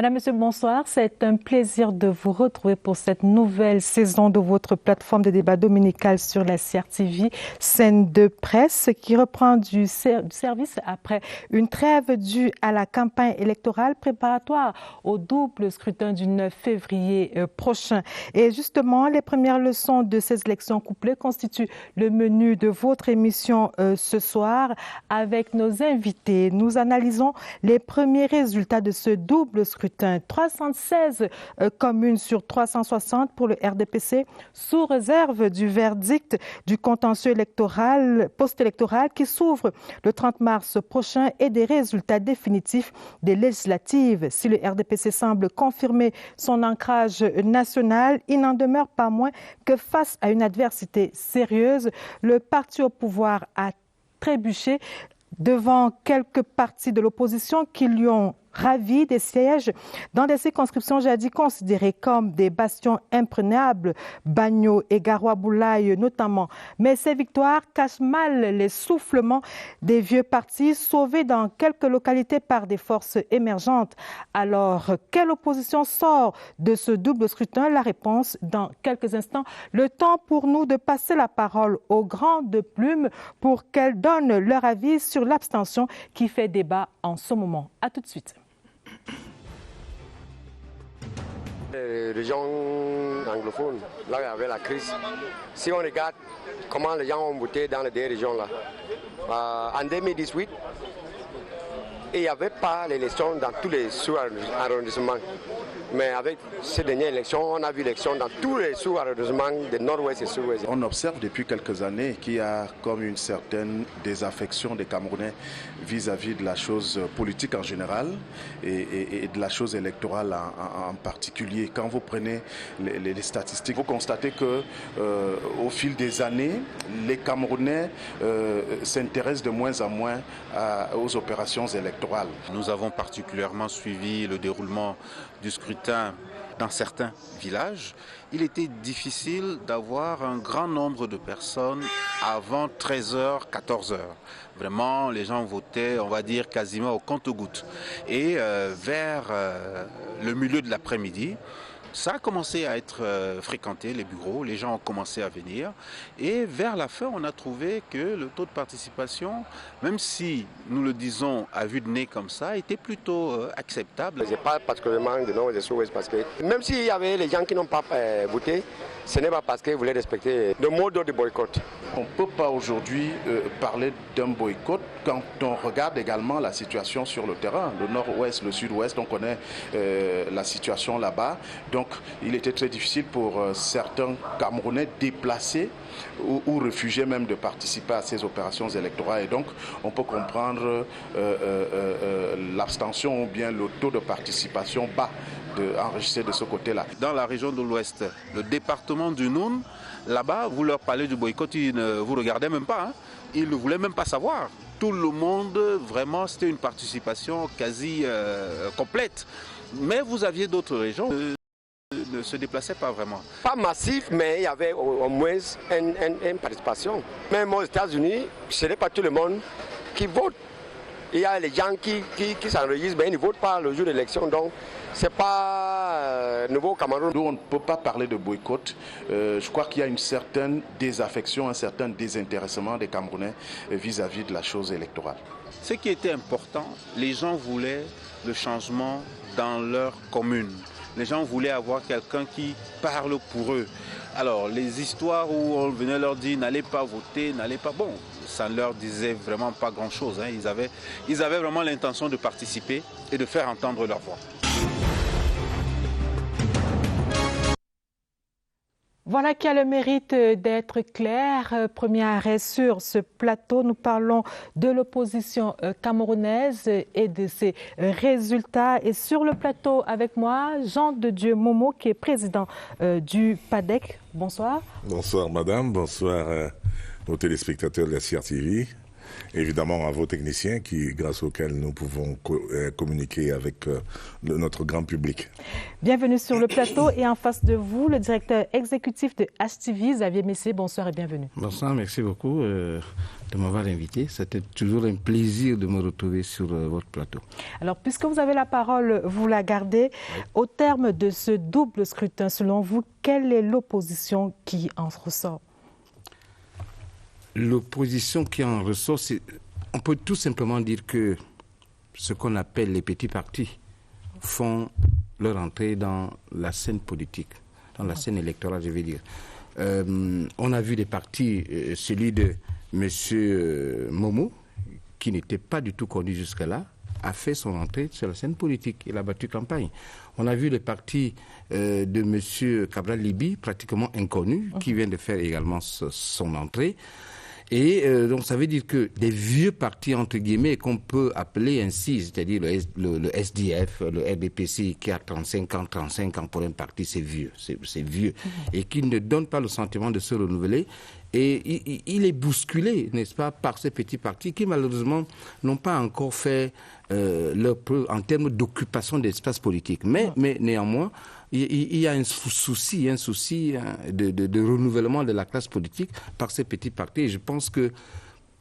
Madame, Monsieur, bonsoir. C'est un plaisir de vous retrouver pour cette nouvelle saison de votre plateforme de débat dominical sur la CRTV, scène de presse, qui reprend du service après une trêve due à la campagne électorale préparatoire au double scrutin du 9 février prochain. Et justement, les premières leçons de ces élections couplées constituent le menu de votre émission ce soir. Avec nos invités, nous analysons les premiers résultats de ce double scrutin. 316 communes sur 360 pour le RDPC, sous réserve du verdict du contentieux électoral, post-électoral qui s'ouvre le 30 mars prochain et des résultats définitifs des législatives. Si le RDPC semble confirmer son ancrage national, il n'en demeure pas moins que face à une adversité sérieuse, le parti au pouvoir a trébuché devant quelques partis de l'opposition qui lui ont ravi des sièges dans des circonscriptions jadis considérées comme des bastions imprenables, Bagno et Garoua-Boulaye notamment. Mais ces victoires cachent mal les soufflements des vieux partis sauvés dans quelques localités par des forces émergentes. Alors, quelle opposition sort de ce double scrutin? La réponse dans quelques instants. Le temps pour nous de passer la parole aux grandes plumes pour qu'elles donnent leur avis sur l'abstention qui fait débat en ce moment. À tout de suite. Les régions anglophones, là avec la crise, si on regarde comment les gens ont voté dans les deux régions-là, en 2018, il n'y avait pas l'élection dans tous les sous-arrondissements. Mais avec ces dernières élections, on a vu l'élection dans tous les sous-arrondissements de nord-ouest et sud-ouest. On observe depuis quelques années qu'il y a comme une certaine désaffection des Camerounais vis-à-vis de la chose politique en général et de la chose électorale en particulier. Quand vous prenez les statistiques, vous constatez que au fil des années, les Camerounais s'intéressent de moins en moins aux opérations électorales. Nous avons particulièrement suivi le déroulement du scrutin dans certains villages. Il était difficile d'avoir un grand nombre de personnes avant 13h, 14h. Vraiment, les gens votaient, on va dire, quasiment au compte-gouttes. Et vers le milieu de l'après-midi, ça a commencé à être fréquenté, les bureaux, les gens ont commencé à venir. Et vers la fin, on a trouvé que le taux de participation, même si nous le disons à vue de nez comme ça, était plutôt acceptable. Je ne parle pas particulièrement de Nord et de Sud-Ouest parce que même s'il y avait les gens qui n'ont pas voté, ce n'est pas parce qu'ils voulaient respecter le mot de boycott. On ne peut pas aujourd'hui parler d'un boycott quand on regarde également la situation sur le terrain. Le nord-ouest, le sud-ouest, on connaît la situation là-bas. Donc il était très difficile pour certains Camerounais déplacés ou réfugiés même de participer à ces opérations électorales. Et donc on peut comprendre l'abstention ou bien le taux de participation bas enregistré de ce côté-là. Dans la région de l'Ouest, le département du Noun, là-bas, vous leur parlez du boycott, ils ne vous regardaient même pas. Ils ne voulaient même pas savoir. Tout le monde, vraiment, c'était une participation quasi complète. Mais vous aviez d'autres régions qui ne se déplaçaient pas vraiment. Pas massif, mais il y avait au moins une participation. Même aux États-Unis, ce n'est pas tout le monde qui vote. Il y a les gens qui s'enregistrent, mais ils ne votent pas le jour de l'élection. Donc, ce n'est pas nouveau au Cameroun. Nous, on ne peut pas parler de boycott. Je crois qu'il y a une certaine désaffection, un certain désintéressement des Camerounais vis-à-vis de la chose électorale. Ce qui était important, les gens voulaient le changement dans leur commune. Les gens voulaient avoir quelqu'un qui parle pour eux. Alors, les histoires où on venait leur dire n'allez pas voter, n'allez pas... Bon, ça ne leur disait vraiment pas grand-chose. Ils avaient vraiment l'intention de participer et de faire entendre leur voix. Voilà qui a le mérite d'être clair. Premier arrêt sur ce plateau, nous parlons de l'opposition camerounaise et de ses résultats. Et sur le plateau avec moi, Jean de Dieu Momo, qui est président du PADEC. Bonsoir. Bonsoir madame, bonsoir aux téléspectateurs de la CRTV. évidemment à vos techniciens grâce auxquels nous pouvons communiquer avec notre grand public. Bienvenue sur le plateau et en face de vous, le directeur exécutif de HTV, Xavier Messier. Bonsoir et bienvenue. Bonsoir, merci beaucoup de m'avoir invité. C'était toujours un plaisir de me retrouver sur votre plateau. Alors, puisque vous avez la parole, vous la gardez. Oui. Au terme de ce double scrutin, selon vous, quelle est l'opposition qui en ressort? L'opposition qui en ressort, on peut tout simplement dire que ce qu'on appelle les petits partis font leur entrée dans la scène politique, dans la scène électorale, je vais dire. On a vu des partis, celui de M. Momo, qui n'était pas du tout connu jusque-là, a fait son entrée sur la scène politique. Il a battu campagne. On a vu le parti de M. Cabral Libi, pratiquement inconnu, qui vient de faire également son entrée. Et donc ça veut dire que des vieux partis, entre guillemets, qu'on peut appeler ainsi, c'est-à-dire le SDF, le RDPC, qui a 35 ans pour un parti, c'est vieux, et qui ne donne pas le sentiment de se renouveler. Et il est bousculé, n'est-ce pas, par ces petits partis qui, malheureusement, n'ont pas encore fait leur preuve en termes d'occupation d'espace politique. Mais néanmoins, il y a un souci de renouvellement de la classe politique par ces petits partis. Et je pense que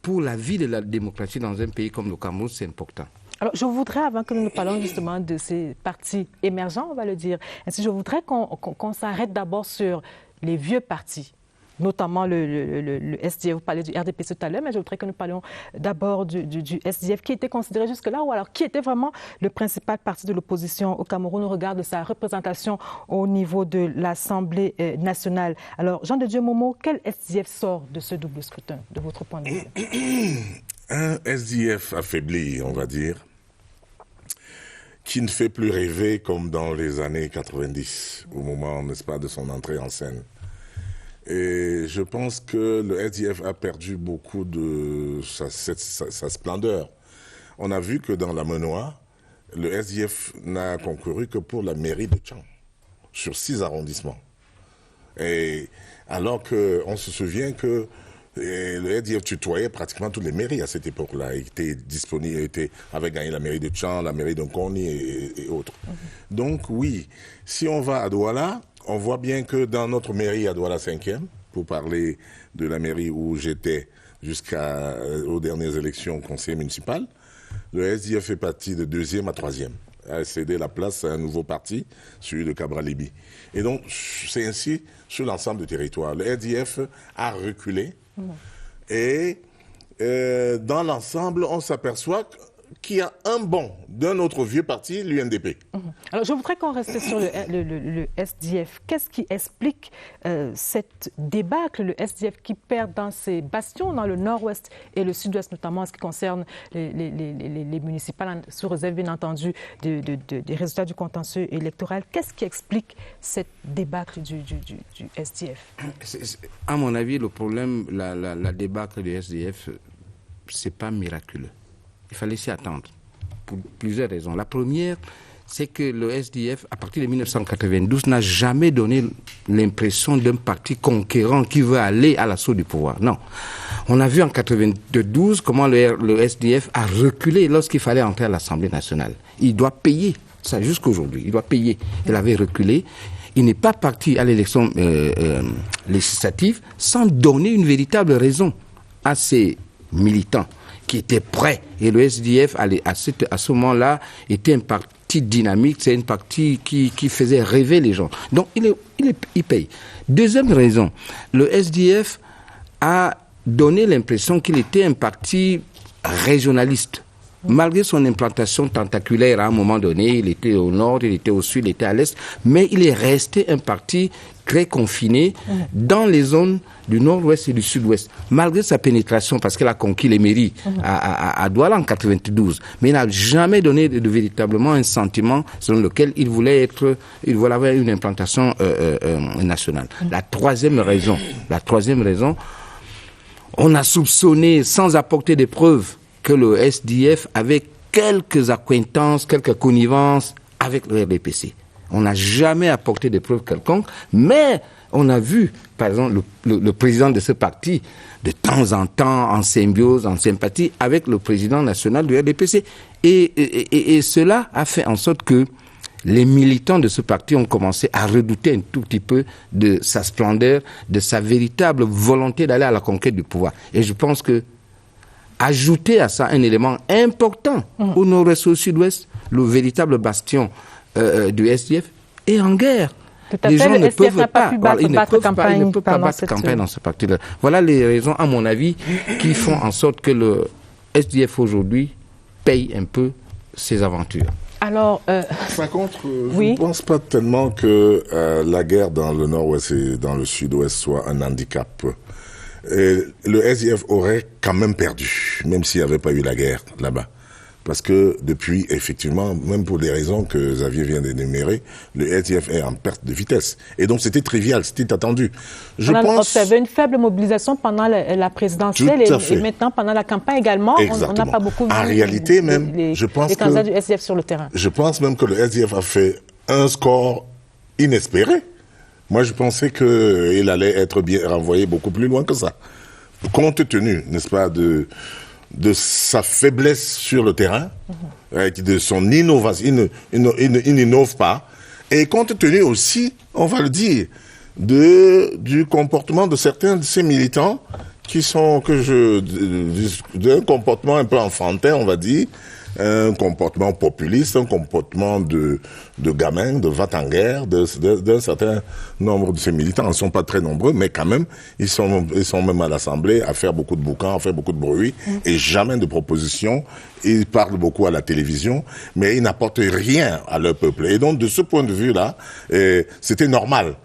pour la vie de la démocratie dans un pays comme le Cameroun, c'est important. Alors, je voudrais, avant que nous parlions justement de ces partis émergents, on va le dire, ainsi, je voudrais qu'on s'arrête d'abord sur les vieux partis, notamment le SDF. Vous parlez du RDPC tout à l'heure, mais je voudrais que nous parlions d'abord du SDF, qui était considéré jusque-là, ou alors qui était vraiment le principal parti de l'opposition au Cameroun au regard de sa représentation au niveau de l'Assemblée nationale. Alors, Jean de Dieu Momo, quel SDF sort de ce double scrutin, de votre point de vue? Un SDF affaibli, on va dire, qui ne fait plus rêver comme dans les années 90, au moment, n'est-ce pas, de son entrée en scène. Et je pense que le SDF a perdu beaucoup de sa splendeur. On a vu que dans la Menoie, le SDF n'a concouru que pour la mairie de Tchang, sur 6 arrondissements. Et alors qu'on se souvient que le SDF tutoyait pratiquement toutes les mairies à cette époque-là. Il était disponible, avait gagné la mairie de Tchang, la mairie de Nkoni et autres. Donc oui, si on va à Douala, on voit bien que dans notre mairie à Douala 5e, pour parler de la mairie où j'étais jusqu'aux dernières élections conseiller municipal, le SDF fait partie de 2e à 3e. A cédé la place à un nouveau parti, celui de Cabral Libi. Et donc, c'est ainsi sur l'ensemble du territoire. Le SDF a reculé et dans l'ensemble, on s'aperçoit qu'il y a un bond d'un autre vieux parti, l'UNDP. Alors, je voudrais qu'on reste sur le SDF. Qu'est-ce qui explique cette débâcle, le SDF qui perd dans ses bastions, dans le nord-ouest et le sud-ouest, notamment en ce qui concerne les municipales, sous réserve, bien entendu, des résultats du contentieux électoral. Qu'est-ce qui explique cette débâcle du SDF? À mon avis, le problème, la débâcle du SDF, c'est pas miraculeux. Il fallait s'y attendre, pour plusieurs raisons. La première, c'est que le SDF, à partir de 1992, n'a jamais donné l'impression d'un parti conquérant qui veut aller à l'assaut du pouvoir. Non. On a vu en 1992 comment le SDF a reculé lorsqu'il fallait entrer à l'Assemblée nationale. Il doit payer, ça jusqu'à aujourd'hui, il doit payer. Il avait reculé. Il n'est pas parti à l'élection législative sans donner une véritable raison à ses militants qui étaient prêts. Et le SDF, à ce moment-là, était un parti dynamique, c'est un parti qui faisait rêver les gens. Donc, il paye. Deuxième raison, le SDF a donné l'impression qu'il était un parti régionaliste. Malgré son implantation tentaculaire, à un moment donné, il était au nord, il était au sud, il était à l'est, mais il est resté un parti très confiné dans les zones du nord-ouest et du sud-ouest. Malgré sa pénétration, parce qu'elle a conquis les mairies à Douala en 92, mais il n'a jamais donné véritablement un sentiment selon lequel il voulait avoir une implantation nationale. La troisième raison, on a soupçonné, sans apporter des preuves, que le SDF avait quelques accointances, quelques connivences avec le RDPC. On n'a jamais apporté de preuves quelconques, mais on a vu, par exemple, le président de ce parti, de temps en temps, en symbiose, en sympathie, avec le président national du RDPC. Et cela a fait en sorte que les militants de ce parti ont commencé à redouter un tout petit peu de sa splendeur, de sa véritable volonté d'aller à la conquête du pouvoir. Et je pense que ajouter à ça un élément important au nord-est, au sud-ouest, le véritable bastion du SDF est en guerre. Les gens ne peuvent pas battre campagne dans ce parti-là. Voilà les raisons, à mon avis, qui font en sorte que le SDF aujourd'hui paye un peu ses aventures. Alors, par contre, je ne pense pas tellement que la guerre dans le nord-ouest et dans le sud-ouest soit un handicap. Et le SDF aurait quand même perdu, même s'il n'y avait pas eu la guerre là-bas. Parce que depuis, effectivement, même pour les raisons que Xavier vient d'énumérer, le SDF est en perte de vitesse. Et donc c'était trivial, c'était attendu. On a observé une faible mobilisation pendant la présidentielle et maintenant pendant la campagne également. On n'a pas beaucoup vu en réalité même, je pense les candidats du SDF sur le terrain. Je pense même que le SDF a fait un score inespéré. Moi, je pensais qu'il allait être bien renvoyé beaucoup plus loin que ça. Compte tenu, n'est-ce pas, de sa faiblesse sur le terrain, de son innovation, il n'innove pas, et compte tenu aussi, on va le dire, du comportement de certains de ces militants qui sont, d'un comportement un peu enfantin, on va dire, un comportement populiste, un comportement de gamin, de va-t-en-guerre, d'un certain nombre de ces militants. Ils ne sont pas très nombreux, mais quand même, ils sont même à l'Assemblée à faire beaucoup de boucans, à faire beaucoup de bruit, et jamais de propositions. Ils parlent beaucoup à la télévision, mais ils n'apportent rien à leur peuple. Et donc, de ce point de vue-là, c'était normal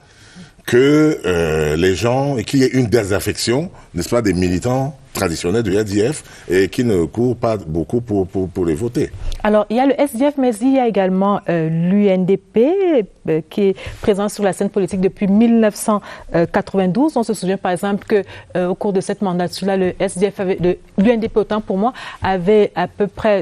que les gens, qu'il y ait une désaffection, n'est-ce pas, des militants traditionnels du SDF et qui ne courent pas beaucoup pour les voter. Alors, il y a le SDF, mais il y a également l'UNDP qui est présent sur la scène politique depuis 1992. On se souvient par exemple qu'au cours de cette mandature-là, l'UNDP, autant pour moi, avait à peu près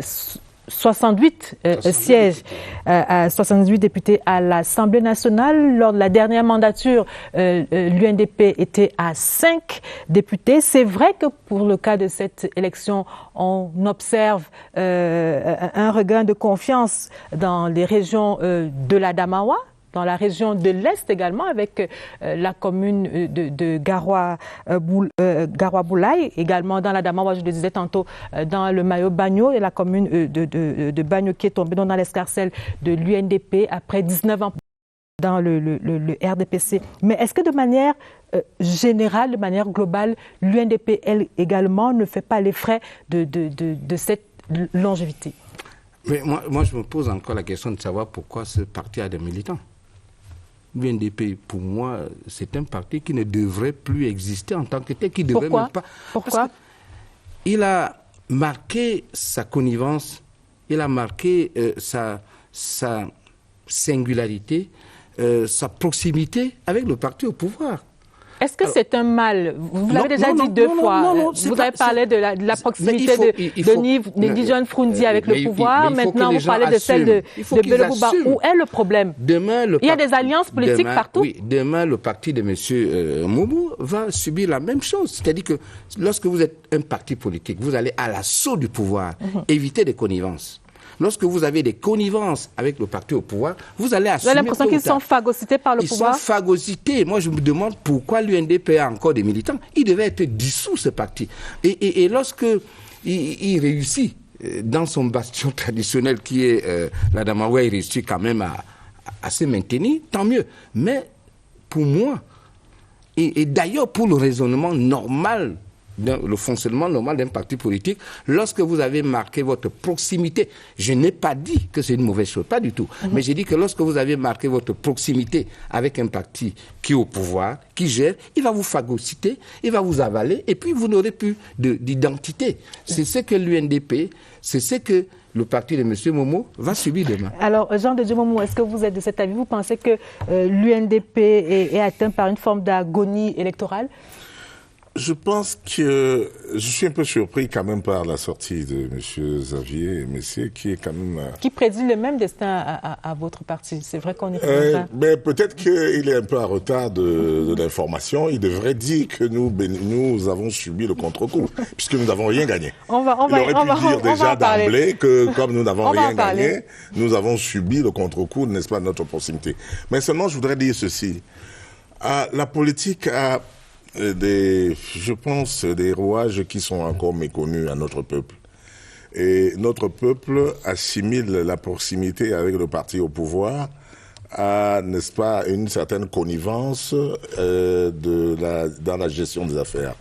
68 sièges, 78 députés à l'Assemblée nationale. Lors de la dernière mandature, l'UNDP était à 5 députés. C'est vrai que pour le cas de cette élection, on observe un regain de confiance dans les régions de l'Adamawa, dans la région de l'Est également, avec la commune de Garoua-Boulaye, également dans l'Adamawa, je le disais tantôt, dans le Mayo-Bagno et la commune de Bagno qui est tombée dans l'escarcelle de l'UNDP après 19 ans dans le RDPC. Mais est-ce que de manière générale, de manière globale, l'UNDP, elle également, ne fait pas les frais de cette longévité? Mais moi, je me pose encore la question de savoir pourquoi ce parti a des militants. L'UNDP, pour moi, c'est un parti qui ne devrait plus exister en tant que tel, qui devrait même pas... Pourquoi? Il a marqué sa connivence, il a marqué sa singularité, sa proximité avec le parti au pouvoir. Est-ce que c'est un mal? Vous l'avez déjà dit deux fois. Vous avez parlé de la proximité de Dijon Froundi avec le pouvoir. Maintenant, vous parlez de celle de Belobouba. Où est le problème? Il y a des alliances politiques partout. Oui, demain, le parti de M. Moumou va subir la même chose. C'est-à-dire que lorsque vous êtes un parti politique, vous allez à l'assaut du pouvoir, éviter des connivences. Lorsque vous avez des connivences avec le parti au pouvoir, vous allez assumer... Vous avez l'impression qu'ils sont phagocytés par le pouvoir? Ils sont phagocytés. Moi, je me demande pourquoi l'UNDP a encore des militants. Il devait être dissous, ce parti. Et lorsque il réussit dans son bastion traditionnel qui est l'Adamawa, il réussit quand même à se maintenir, tant mieux. Mais pour moi, et d'ailleurs pour le raisonnement normal, le fonctionnement normal d'un parti politique, lorsque vous avez marqué votre proximité, je n'ai pas dit que c'est une mauvaise chose, pas du tout, mais j'ai dit que lorsque vous avez marqué votre proximité avec un parti qui est au pouvoir, qui gère, il va vous phagocyter, il va vous avaler, et puis vous n'aurez plus d'identité. C'est ce que l'UNDP, c'est ce que le parti de M. Momo va subir demain. Alors, Jean de Dieu Momo, est-ce que vous êtes de cet avis? Vous pensez que l'UNDP est atteint par une forme d'agonie électorale? Je pense que je suis un peu surpris quand même par la sortie de M. Xavier Messier, qui est quand même... Qui prédit le même destin à votre parti. C'est vrai qu'on y reviendra. Mais peut-être qu'il est un peu en retard de l'information. Il devrait dire que nous avons subi le contre-coup, puisque nous n'avons rien gagné. Il aurait pu dire déjà d'emblée que comme nous n'avons rien gagné, nous avons subi le contre-coup, n'est-ce pas, de notre proximité. Mais seulement, je voudrais dire ceci. La politique a... je pense, des rouages qui sont encore méconnus à notre peuple. Et notre peuple assimile la proximité avec le parti au pouvoir à, n'est-ce pas, une certaine connivence dans la gestion des affaires.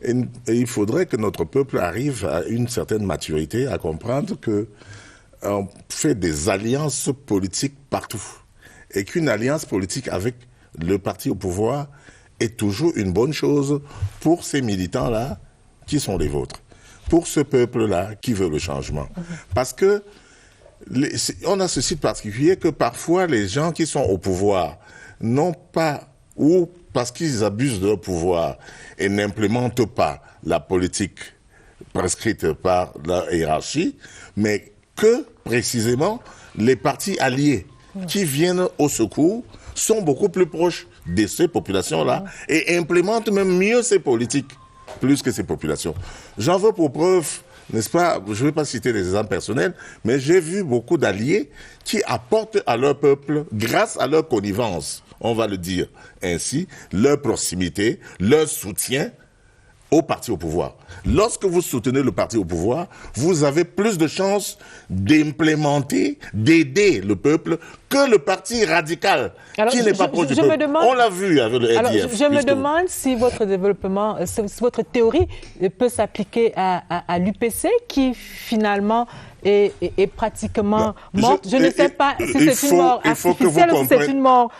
Et il faudrait que notre peuple arrive à une certaine maturité, à comprendre qu'on fait des alliances politiques partout. Et qu'une alliance politique avec le parti au pouvoir est toujours une bonne chose pour ces militants-là qui sont les vôtres, pour ce peuple-là qui veut le changement. Parce que on a ceci de particulier que parfois les gens qui sont au pouvoir n'ont pas, ou parce qu'ils abusent de leur pouvoir et n'implémentent pas la politique prescrite par la hiérarchie, mais que précisément les partis alliés qui viennent au secours sont beaucoup plus proches de ces populations-là et implémentent même mieux ces politiques, plus que ces populations. J'en veux pour preuve, n'est-ce pas, je ne vais pas citer des exemples personnels, mais j'ai vu beaucoup d'alliés qui apportent à leur peuple, grâce à leur connivence, on va le dire ainsi, leur proximité, leur soutien au parti au pouvoir. Lorsque vous soutenez le parti au pouvoir, vous avez plus de chances d'implémenter, d'aider le peuple que le parti radical qui n'est pas proche du peuple. On l'a vu avec le RDF. Je me demande si votre développement, si votre théorie peut s'appliquer à l'UPC qui finalement est pratiquement morte. Je ne sais pas si c'est une mort artificielle ou si c'est une mort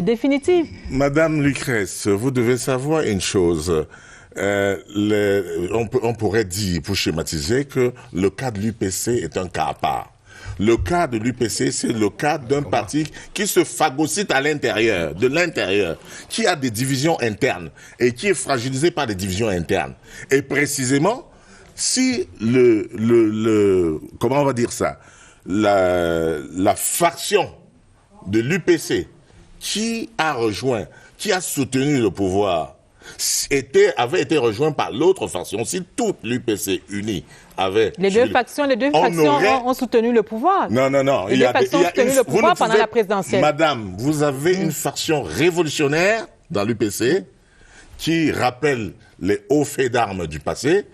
définitive. Madame Lucrèce, vous devez savoir une chose. On pourrait dire, pour schématiser, que le cas de l'UPC est un cas à part. Le cas de l'UPC, c'est le cas d'un parti qui se phagocyte à l'intérieur, de l'intérieur, qui a des divisions internes et qui est fragilisé par des divisions internes. Et précisément, si comment on va dire ça, la faction de l'UPC qui a soutenu le pouvoir, avait été rejoint par l'autre faction, si toute l'UPC unie avait... Les deux factions ont soutenu le pouvoir. Non. Les deux factions ont soutenu le pouvoir pendant la présidentielle. Madame, vous avez une faction révolutionnaire dans l'UPC qui rappelle les hauts faits d'armes du passé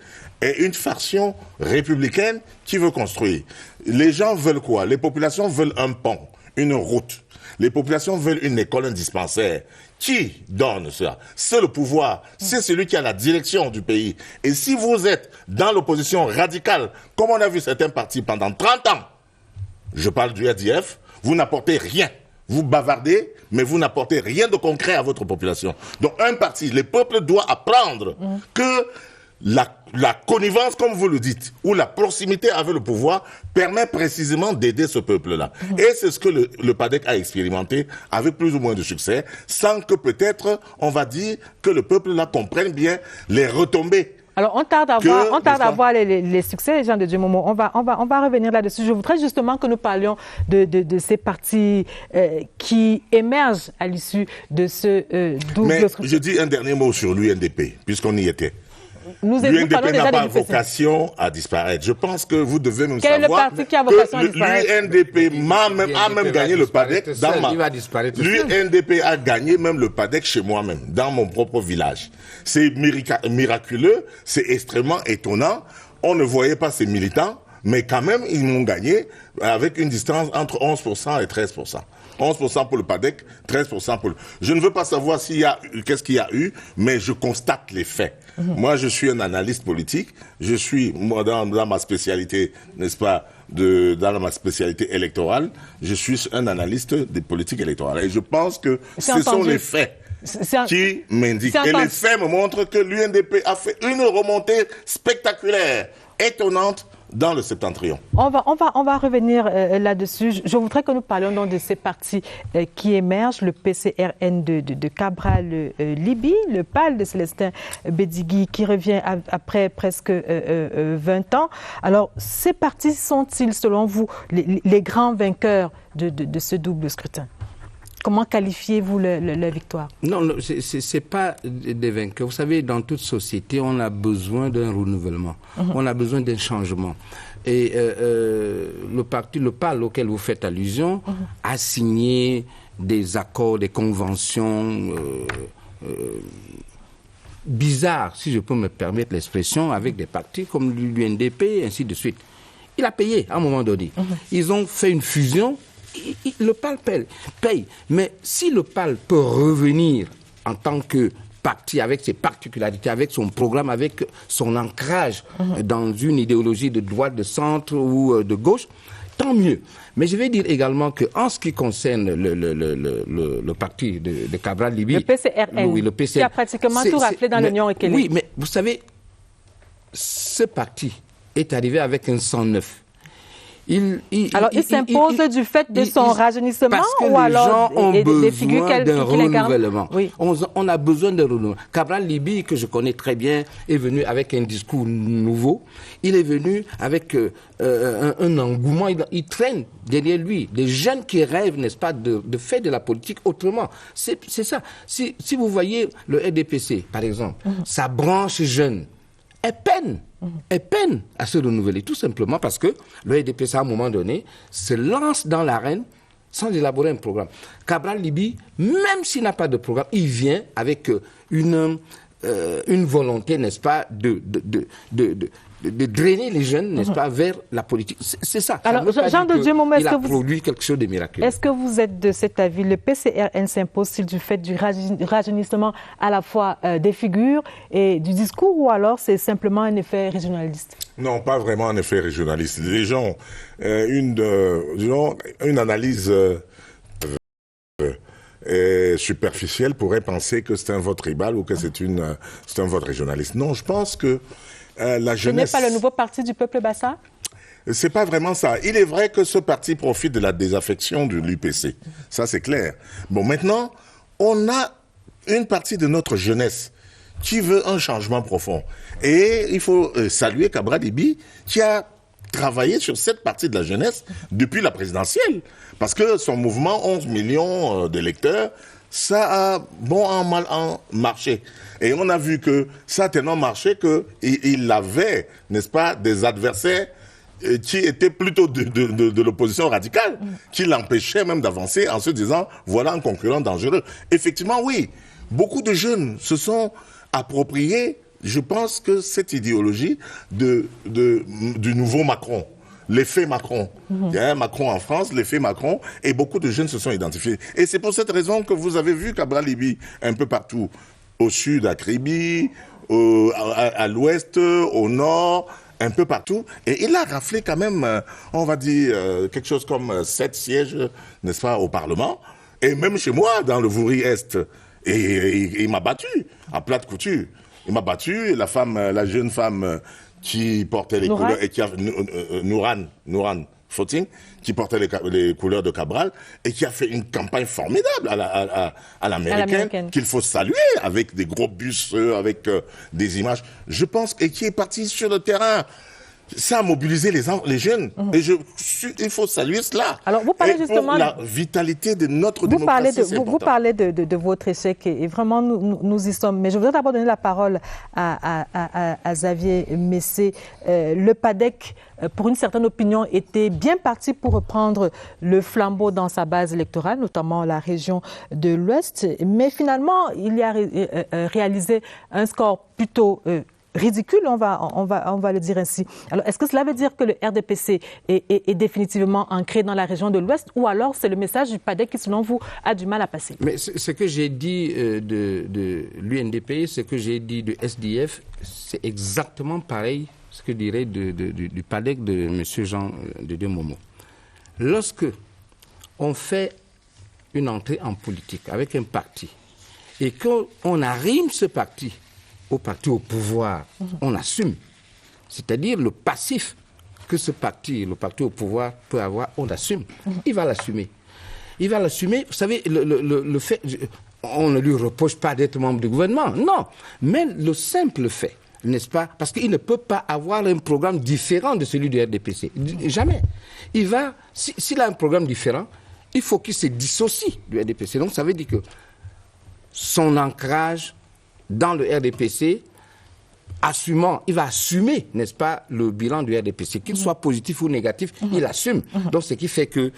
et une faction républicaine qui veut construire. Les gens veulent quoi? Les populations veulent un pont, une route. Les populations veulent une école, un dispensaire. Qui donne ça? C'est le pouvoir. C'est celui qui a la direction du pays. Et si vous êtes dans l'opposition radicale, comme on a vu certains partis pendant 30 ans, je parle du RDF, vous n'apportez rien. Vous bavardez, mais vous n'apportez rien de concret à votre population. Donc un parti, le peuple doit apprendre que la connivence, comme vous le dites, ou la proximité avec le pouvoir permet précisément d'aider ce peuple-là. Et c'est ce que le PADEC a expérimenté avec plus ou moins de succès, sans que peut-être, on va dire, que le peuple-là comprenne bien les retombées. Alors, on tarde à voir les succès, Jean de Dieu Momo. On va revenir là-dessus. Je voudrais justement que nous parlions de ces partis qui émergent à l'issue de ce double scrutin. Mais je dis un dernier mot sur l'UNDP, puisquement y était. L'UNDP n'a pas vocation à disparaître. Je pense que vous devez même savoir que le parti qui a vocation à disparaître? L'UNDP a même gagné le PADEC. L'UNDP a gagné même le PADEC chez moi-même, dans mon propre village. C'est miraculeux, c'est extrêmement étonnant. On ne voyait pas ces militants, mais quand même, ils m'ont gagné avec une distance entre 11% et 13%. 11% pour le PADEC, 13% pour le... Je ne veux pas savoir qu'est-ce qu'il y a eu, mais je constate les faits. Moi, je suis un analyste politique. Je suis, moi, dans ma spécialité, n'est-ce pas, dans ma spécialité électorale, je suis un analyste des politiques électorales. Et je pense que ce sont les faits qui m'indiquent. Et les faits me montrent que l'UNDP a fait une remontée spectaculaire, étonnante, dans le septentrion. On va revenir là-dessus. Je voudrais que nous parlions donc de ces partis qui émergent, le PCRN de Cabral Libye, le PAL de Célestin Bédigui qui revient après presque 20 ans. Alors, ces partis sont-ils, selon vous, les grands vainqueurs de ce double scrutin? Comment qualifiez-vous la victoire? Non, ce n'est pas des vainqueurs. Vous savez, dans toute société, on a besoin d'un renouvellement. On a besoin d'un changement. Et le PAL auquel vous faites allusion a signé des accords, des conventions bizarres, si je peux me permettre l'expression, avec des partis comme l'UNDP et ainsi de suite. Il a payé à un moment donné. Ils ont fait une fusion. Le PAL paye. Mais si le PAL peut revenir en tant que parti avec ses particularités, avec son programme, avec son ancrage dans une idéologie de droite, de centre ou de gauche, tant mieux. Mais je vais dire également qu'en ce qui concerne le parti de Cabral Libye... Le PCRN, oui, qui a pratiquement tout raflé dans l'Union Équilibre. Oui, mais vous savez, ce parti est arrivé avec un 109. Il s'impose du fait de son rajeunissement parce que ou les alors gens ont des figures d'un renouvellement. Oui. On a besoin de renouvellement. Cabral Libye, que je connais très bien, est venu avec un discours nouveau. Il est venu avec un engouement. Il traîne derrière lui des jeunes qui rêvent, n'est-ce pas, de faire de la politique autrement. C'est ça. Si vous voyez le RDPC, par exemple, sa branche jeune, elle peine à se renouveler, tout simplement parce que le RDPC, à un moment donné, se lance dans l'arène sans élaborer un programme. Cabral Libye, même s'il n'a pas de programme, il vient avec une volonté, n'est-ce pas, de drainer les jeunes, n'est-ce pas, vers la politique. C'est ça. Alors, Jean de Dieu Momo, il a produit quelque chose de miraculeux. Est-ce que vous êtes de cet avis? Le PCRN s'impose-t-il du fait du rajeunissement à la fois des figures et du discours, ou alors c'est simplement un effet régionaliste? Non, pas vraiment un effet régionaliste. Les gens, une analyse superficielle pourrait penser que c'est un vote tribal ou que c'est un vote régionaliste. Non, je pense que la jeunesse... Ce n'est pas le nouveau parti du peuple bassa? C'est pas vraiment ça. Il est vrai que ce parti profite de la désaffection de l'UPC. Ça, c'est clair. Bon, maintenant, on a une partie de notre jeunesse qui veut un changement profond. Et il faut saluer Cabral Libye qui a travaillé sur cette partie de la jeunesse depuis la présidentielle. Parce que son mouvement, 11 millions d'électeurs, ça a bon en mal en marché. Et on a vu que ça a tellement marché qu'il avait, n'est-ce pas, des adversaires qui étaient plutôt de l'opposition radicale, qui l'empêchaient même d'avancer en se disant, voilà un concurrent dangereux. Effectivement, oui, beaucoup de jeunes se sont appropriés, je pense que cette idéologie du nouveau Macron. L'effet Macron. Il y a un Macron en France, l'effet Macron, et beaucoup de jeunes se sont identifiés. Et c'est pour cette raison que vous avez vu Cabral Libye un peu partout. Au sud, à Kribi, à l'ouest, au nord, un peu partout. Et il a raflé quand même, on va dire, quelque chose comme 7 sièges, n'est-ce pas, au Parlement. Et même chez moi, dans le Vouri-Est. Et il m'a battu, à plate couture. Il m'a battu, et la jeune femme... qui portait les couleurs, et qui a Nouran Fotine, qui portait les couleurs de Cabral, et qui a fait une campagne formidable à l'américaine, qu'il faut saluer, avec des gros bus, avec des images. Je pense, et qui est parti sur le terrain. Ça a mobilisé les jeunes. Et il faut saluer cela. Alors, vous parlez justement de la vitalité de notre démocratie. Vous parlez de votre échec et vraiment nous y sommes. Mais je voudrais d'abord donner la parole à Xavier Messé. Le PADEC, pour une certaine opinion, était bien parti pour reprendre le flambeau dans sa base électorale, notamment la région de l'Ouest. Mais finalement, il y a réalisé un score plutôt ridicule, on va le dire ainsi. Alors, est-ce que cela veut dire que le RDPC est définitivement ancré dans la région de l'Ouest, ou alors c'est le message du PADEC qui, selon vous, a du mal à passer? Mais ce que j'ai dit de l'UNDP, ce que j'ai dit de SDF, c'est exactement pareil ce que je dirais du PADEC de M. Jean de Dieu Momo. Lorsque on fait une entrée en politique avec un parti et qu'on arrime ce parti au pouvoir, on assume. C'est-à-dire le passif que ce parti, le parti au pouvoir, peut avoir, on l'assume. Il va l'assumer. Il va l'assumer. Vous savez, le fait, on ne lui reproche pas d'être membre du gouvernement, non. Mais le simple fait, n'est-ce pas? Parce qu'il ne peut pas avoir un programme différent de celui du RDPC. Jamais. Il va, s'il a un programme différent, il faut qu'il se dissocie du RDPC. Donc ça veut dire que son ancrage dans le RDPC, il va assumer, n'est-ce pas, le bilan du RDPC, qu'il soit positif ou négatif, il assume. Donc ce qui fait que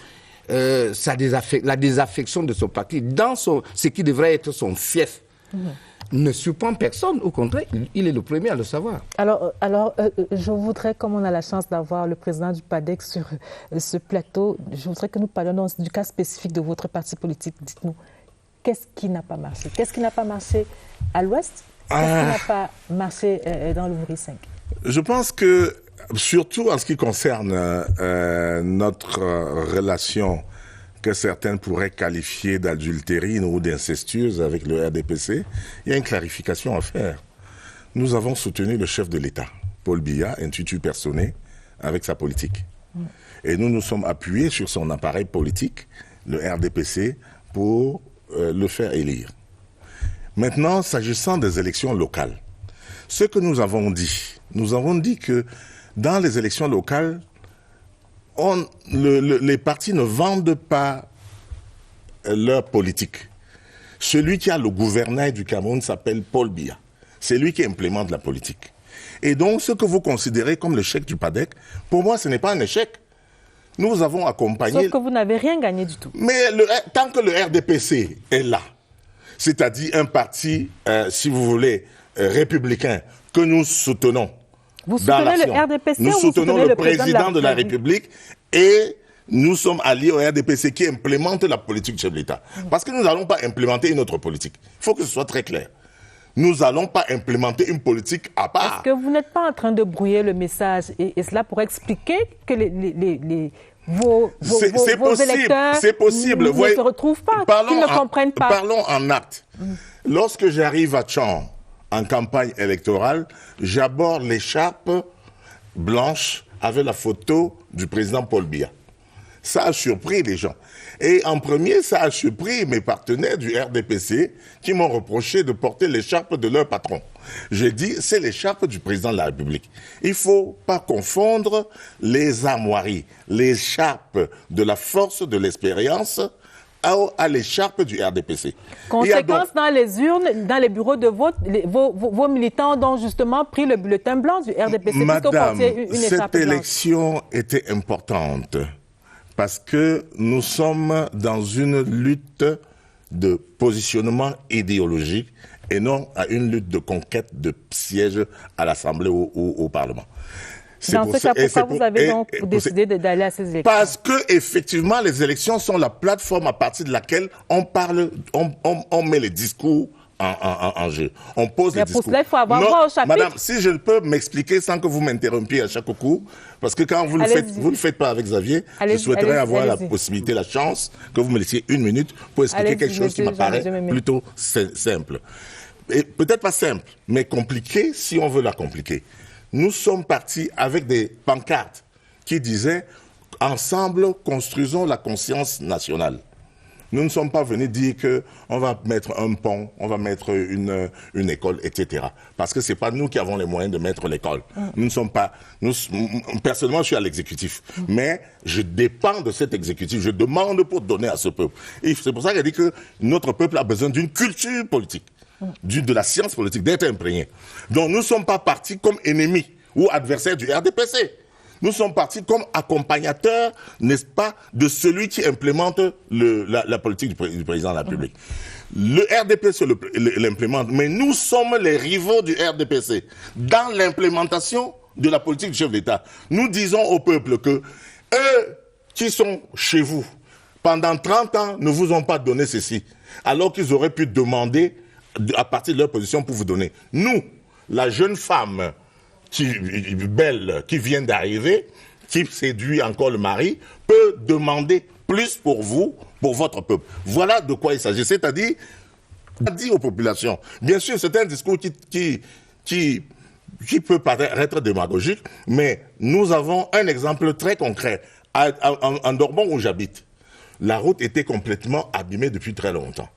la désaffection de son parti dans ce qui devrait être son fief ne surprend personne. Au contraire, il est le premier à le savoir. Alors, je voudrais, comme on a la chance d'avoir le président du PADEC sur ce plateau, je voudrais que nous parlions du cas spécifique de votre parti politique. Dites-nous, qu'est-ce qui n'a pas marché? Qu'est-ce qui n'a pas marché à l'Ouest? Qu'est-ce qui n'a pas marché dans le Mouri 5? Je pense que, surtout en ce qui concerne notre relation que certains pourraient qualifier d'adultérine ou d'incestueuse avec le RDPC, il y a une clarification à faire. Nous avons soutenu le chef de l'État, Paul Biya, institut personné, avec sa politique. Et nous nous sommes appuyés sur son appareil politique, le RDPC, pour le faire élire. Maintenant, s'agissant des élections locales, ce que nous avons dit que dans les élections locales, les partis ne vendent pas leur politique. Celui qui a le gouvernail du Cameroun s'appelle Paul Biya. C'est lui qui implémente la politique. Et donc, ce que vous considérez comme l'échec du PADEC, pour moi, ce n'est pas un échec. Nous avons accompagné... Sauf que vous n'avez rien gagné du tout. Mais tant que le RDPC est là, c'est-à-dire un parti, si vous voulez, républicain, que nous soutenons. Vous soutenez le RDPC nous ou vous soutenons le président de la République et nous sommes alliés au RDPC qui implémente la politique du chef de l'État. Parce que nous n'allons pas implémenter une autre politique. Il faut que ce soit très clair. Nous n'allons pas implémenter une politique à part. Est-ce que vous n'êtes pas en train de brouiller le message et cela pourrait expliquer que vos électeurs c'est possible. Ne se retrouvent pas, qu'ils ne comprennent pas. Parlons en acte. Lorsque j'arrive à Tchang, en campagne électorale, j'aborde l'écharpe blanche avec la photo du président Paul Biya. Ça a surpris les gens. Et en premier, ça a surpris mes partenaires du RDPC qui m'ont reproché de porter l'écharpe de leur patron. J'ai dit, c'est l'écharpe du président de la République. Il ne faut pas confondre les armoiries, l'écharpe de la force de l'expérience à l'écharpe du RDPC. Conséquence, dans les urnes, dans les bureaux de vote, vos militants ont justement pris le bulletin blanc du RDPC. Madame, cette élection était importante parce que nous sommes dans une lutte de positionnement idéologique et non à une lutte de conquête de sièges à l'Assemblée ou au Parlement. Dans ce cas, pourquoi vous avez donc décidé d'aller à ces élections? Parce que effectivement, les élections sont la plateforme à partir de laquelle on parle, on met les discours en jeu. On pose les discours. Pour cela, il faut avoir droit au chapitre. Madame, si je peux m'expliquer sans que vous m'interrompiez à chaque coup, parce que quand vous ne le faites pas avec Xavier, je souhaiterais avoir la possibilité, la chance que vous me laissiez une minute pour expliquer quelque chose qui m'apparaît plutôt simple. Et peut-être pas simple, mais compliqué si on veut la compliquer. Nous sommes partis avec des pancartes qui disaient « Ensemble, construisons la conscience nationale ». Nous ne sommes pas venus dire qu'on va mettre un pont, on va mettre une école, etc. Parce que ce n'est pas nous qui avons les moyens de mettre l'école. Nous ne sommes pas... personnellement, je suis à l'exécutif. Mais je dépends de cet exécutif. Je demande pour donner à ce peuple. Et c'est pour ça qu'il a dit que notre peuple a besoin d'une culture politique. De la science politique, d'être imprégné. Donc nous ne sommes pas partis comme ennemis ou adversaires du RDPC. Nous sommes partis comme accompagnateurs, n'est-ce pas, de celui qui implémente la politique du président de la République. Le RDPC l'implémente, mais nous sommes les rivaux du RDPC dans l'implémentation de la politique du chef d'État. Nous disons au peuple que eux qui sont chez vous pendant 30 ans ne vous ont pas donné ceci, alors qu'ils auraient pu demander à partir de leur position pour vous donner. Nous, la jeune femme belle qui vient d'arriver, qui séduit encore le mari, peut demander plus pour vous, pour votre peuple. Voilà de quoi il s'agit. C'est-à-dire, on a dit aux populations, bien sûr, c'est un discours qui qui peut paraître démagogique, mais nous avons un exemple très concret. En Dormont où j'habite, la route était complètement abîmée depuis très longtemps.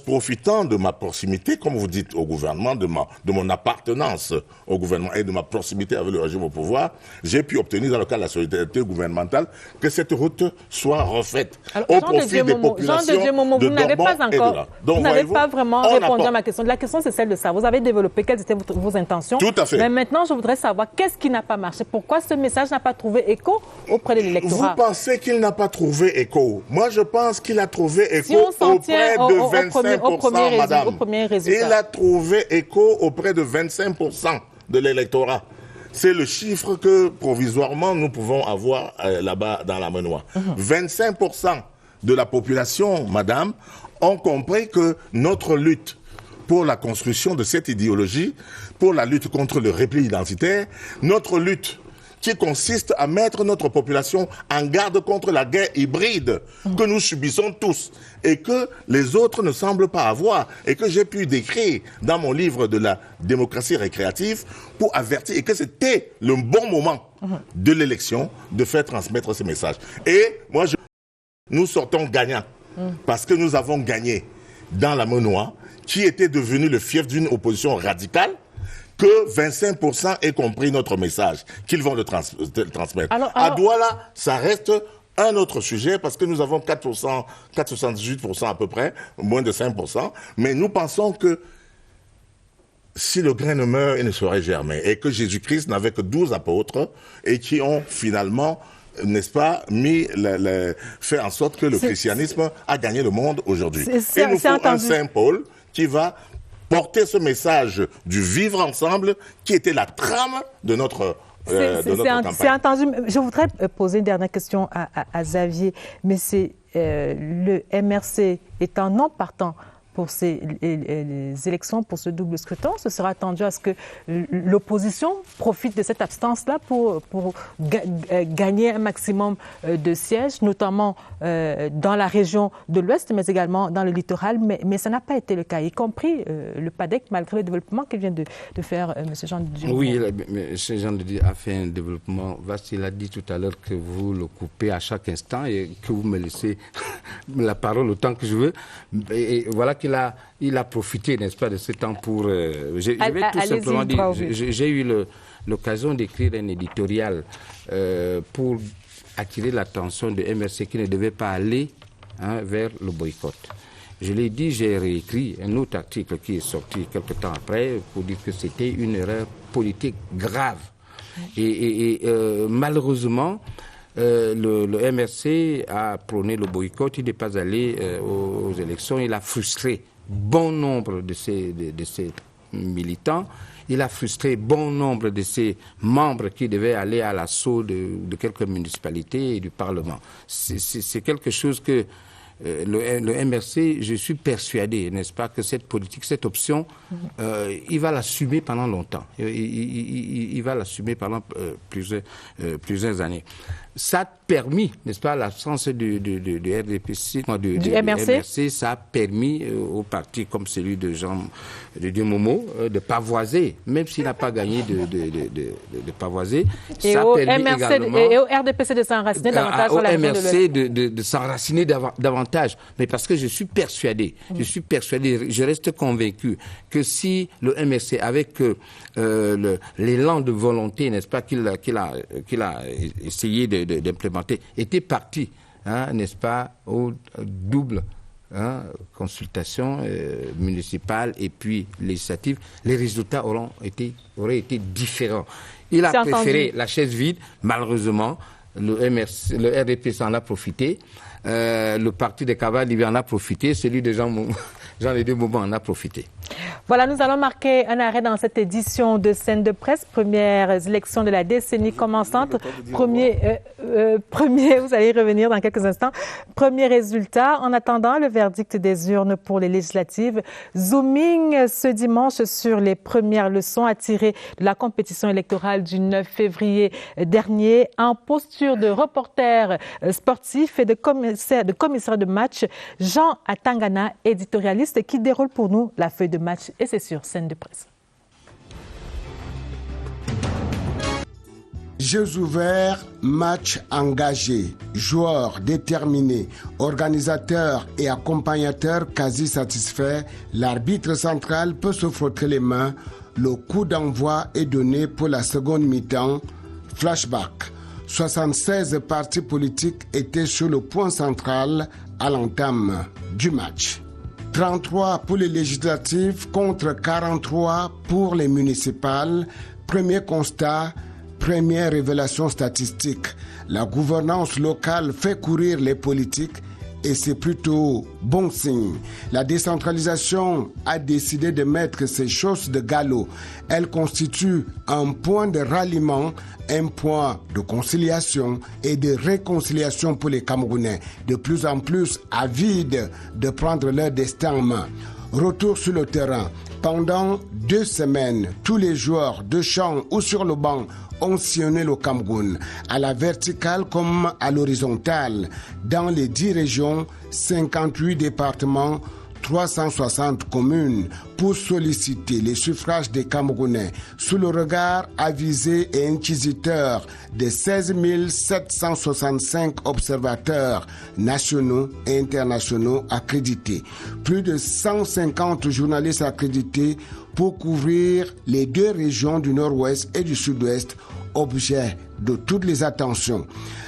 Profitant de ma proximité, comme vous dites, au gouvernement, de mon appartenance au gouvernement et de ma proximité avec le régime au pouvoir, j'ai pu obtenir dans le cadre de la solidarité gouvernementale que cette route soit refaite. Alors, au profit des populations de Dormont vous n'avez pas encore, vous n'avez pas vraiment répondu à ma question. La question, c'est celle de ça. Vous avez développé quelles étaient vos intentions. Tout à fait. Mais maintenant, je voudrais savoir qu'est-ce qui n'a pas marché. Pourquoi ce message n'a pas trouvé écho auprès de l'électorat? Vous pensez qu'il n'a pas trouvé écho? Moi, je pense qu'il a trouvé écho si on s'en auprès tient de 25%, madame. au premier résultat. Il a trouvé écho auprès de 25% de l'électorat. C'est le chiffre que, provisoirement, nous pouvons avoir là-bas dans la Menoie. 25% de la population, madame, ont compris que notre lutte pour la construction de cette idéologie, pour la lutte contre le repli identitaire, notre lutte qui consiste à mettre notre population en garde contre la guerre hybride que nous subissons tous et que les autres ne semblent pas avoir et que j'ai pu décrire dans mon livre de la démocratie récréative pour avertir et que c'était le bon moment de l'élection de faire transmettre ces messages. Et moi, nous sortons gagnants parce que nous avons gagné dans la Menoie qui était devenue le fief d'une opposition radicale, que 25% aient compris notre message, qu'ils vont le transmettre. À Douala, ça reste un autre sujet parce que nous avons 4,78% à peu près, moins de 5%. Mais nous pensons que si le grain ne meurt, il ne saurait germer. Et que Jésus-Christ n'avait que 12 apôtres et qui ont finalement, n'est-ce pas, fait en sorte que le christianisme a gagné le monde aujourd'hui. Il nous faut un Saint Paul qui va porter ce message du vivre ensemble qui était la trame de notre campagne. C'est entendu. Je voudrais poser une dernière question à Xavier, mais c'est le MRC étant non partant pour les élections, pour ce double scrutin, ce sera attendu à ce que l'opposition profite de cette absence-là pour gagner un maximum de sièges, notamment dans la région de l'Ouest, mais également dans le littoral. Mais ça n'a pas été le cas, y compris le PADEC, malgré le développement que vient de faire M. Jean Didier. Oui, M. Jean Didier a fait un développement vaste. Il a dit tout à l'heure que vous le coupez à chaque instant et que vous me laissez la parole autant que je veux. Et voilà qu'il a profité, n'est-ce pas, de ce temps pour... je vais tout simplement dire, j'ai eu l'occasion d'écrire un éditorial pour attirer l'attention de MRC qui ne devait pas aller vers le boycott. Je l'ai dit, j'ai réécrit un autre article qui est sorti quelque temps après pour dire que c'était une erreur politique grave. Et malheureusement, le MRC a prôné le boycott, il n'est pas allé aux élections, il a frustré bon nombre de ses militants, il a frustré bon nombre de ses membres qui devaient aller à l'assaut de quelques municipalités et du Parlement. C'est quelque chose que le MRC, je suis persuadé, n'est-ce pas, que cette politique, cette option, il va l'assumer pendant longtemps. Il va l'assumer pendant plusieurs années. Ça a permis, n'est-ce pas, l'absence du RDPC, du MRC, ça a permis aux partis comme celui de Jean de Momo de pavoiser, même s'il n'a pas gagné de pavoiser. Et ça au a permis MRC, également et au RDPC de s'enraciner davantage au sur la MRC de s'enraciner davantage. Mais parce que je suis persuadé, je reste convaincu que si le MRC, avec l'élan de volonté, n'est-ce pas, qu'il a essayé d'implémenter, était parti, n'est-ce pas, aux double consultation municipale et puis législative, les résultats auraient été différents. Il a préféré la chaise vide, malheureusement, le RDP s'en a profité, le parti de Cavales, il en a profité, celui de Jean-Didier Momo en a profité. Voilà, nous allons marquer un arrêt dans cette édition de Scène de presse, premières élections de la décennie commençante. Premier, vous allez y revenir dans quelques instants. Premier résultat, en attendant le verdict des urnes pour les législatives. Zooming ce dimanche sur les premières leçons à tirer de la compétition électorale du 9 février dernier. En posture de reporter sportif et de commissaire de match, Jean Atangana, éditorialiste, qui déroule pour nous la feuille de match, et c'est sur Scène de presse. Jeux ouverts, match engagé, joueurs déterminés, organisateurs et accompagnateurs quasi satisfaits, l'arbitre central peut se frotter les mains. Le coup d'envoi est donné pour la seconde mi-temps. Flashback. 76 partis politiques étaient sur le point central à l'entame du match. 33 pour les législatives contre 43 pour les municipales. Premier constat, première révélation statistique. La gouvernance locale fait courir les politiques et c'est plutôt bon signe. La décentralisation a décidé de mettre ses choses de galop. Elle constitue un point de ralliement, un point de conciliation et de réconciliation pour les Camerounais, de plus en plus avides de prendre leur destin en main. Retour sur le terrain. Pendant 2 semaines, tous les joueurs de champ ou sur le banc ont sillonné le Cameroun, à la verticale comme à l'horizontale, dans les 10 régions, 58 départements, 360 communes, pour solliciter les suffrages des Camerounais sous le regard avisé et inquisiteur de 16 765 observateurs nationaux et internationaux accrédités. Plus de 150 journalistes accrédités pour couvrir les 2 régions du Nord-Ouest et du Sud-Ouest, objet de toutes les attentions.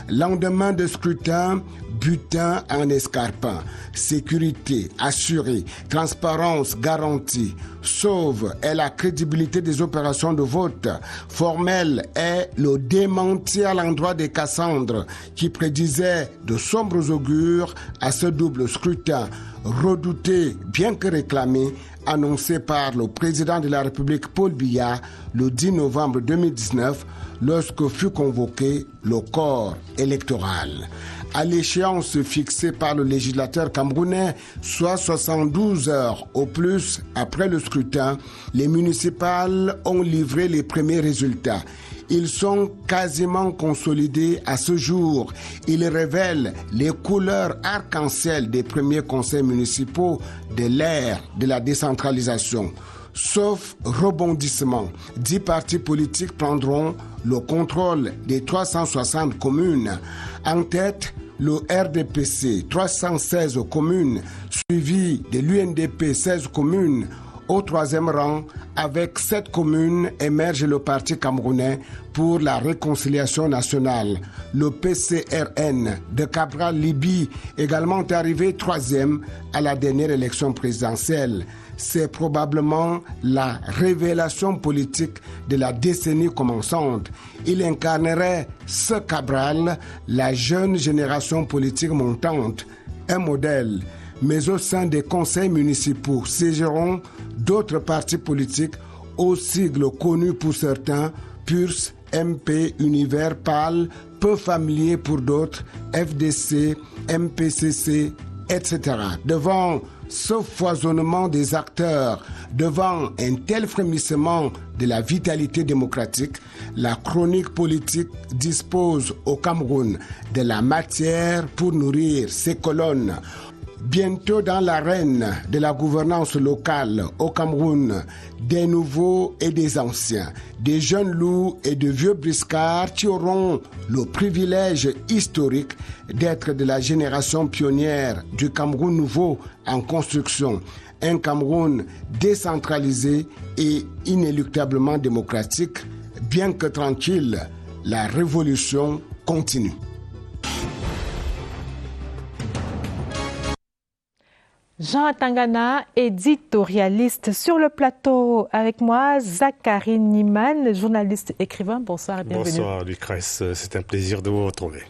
Lendemain de scrutin, butin en escarpin, sécurité assurée, transparence garantie, sauve est la crédibilité des opérations de vote. Formel est le démenti à l'endroit des Cassandres qui prédisaient de sombres augures à ce double scrutin, redouté bien que réclamé, annoncé par le président de la République Paul Biya le 10 novembre 2019 lorsque fut convoqué le corps électoral. À l'échéance fixée par le législateur camerounais, soit 72 heures au plus après le scrutin, les municipales ont livré les premiers résultats. Ils sont quasiment consolidés à ce jour. Ils révèlent les couleurs arc-en-ciel des premiers conseils municipaux de l'ère de la décentralisation. Sauf rebondissement, 10 partis politiques prendront le contrôle des 360 communes. En tête, le RDPC, 316 communes, suivi de l'UNDP, 16 communes. Au 3e rang, avec 7 communes, émerge le Parti camerounais pour la réconciliation nationale. Le PCRN de Cabral Libye, également arrivé 3e à la dernière élection présidentielle. C'est probablement la révélation politique de la décennie commençante. Il incarnerait ce Cabral, la jeune génération politique montante, un modèle. Mais au sein des conseils municipaux siégeront d'autres partis politiques aux sigles connus pour certains, PURS, MP, Univers, PAL, peu familiers pour d'autres, FDC, MPCC, etc. Devant ce foisonnement des acteurs, devant un tel frémissement de la vitalité démocratique, la chronique politique dispose au Cameroun de la matière pour nourrir ses colonnes. Bientôt dans l'arène de la gouvernance locale au Cameroun, des nouveaux et des anciens, des jeunes loups et de vieux briscards qui auront le privilège historique d'être de la génération pionnière du Cameroun nouveau en construction. Un Cameroun décentralisé et inéluctablement démocratique, bien que tranquille, la révolution continue. Jean Tangana, éditorialiste. Sur le plateau avec moi, Zachary Niemann, journaliste écrivain. Bonsoir et bienvenue. Bonsoir Lucrèce, c'est un plaisir de vous retrouver.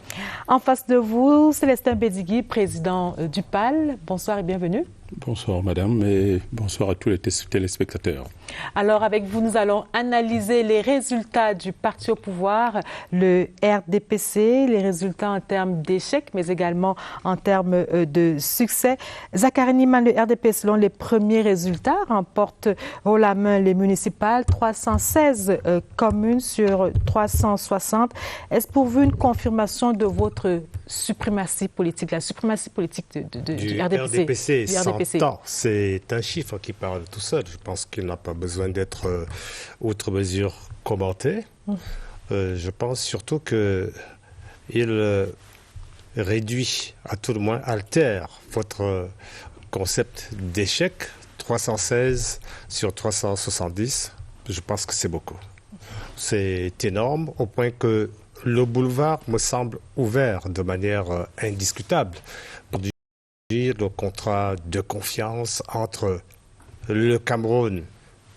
En face de vous, Célestin Bédigui, président du PAL. Bonsoir et bienvenue. Bonsoir madame et bonsoir à tous les téléspectateurs. Alors avec vous, nous allons analyser les résultats du parti au pouvoir, le RDPC, les résultats en termes d'échecs, mais également en termes de succès. Zachary Niemann, le RDP, selon les premiers résultats, remporte haut la main les municipales, 316 communes sur 360. Est-ce pour vous une confirmation de votre suprématie politique, la suprématie politique du RDPC? C'est un chiffre qui parle tout seul. Je pense qu'il n'a pas besoin d'être outre mesure commenté. Je pense surtout qu'il réduit, à tout le moins, altère votre concept d'échec. 316 sur 370, je pense que c'est beaucoup. C'est énorme au point que le boulevard me semble ouvert de manière indiscutable pour dire le contrat de confiance entre le Cameroun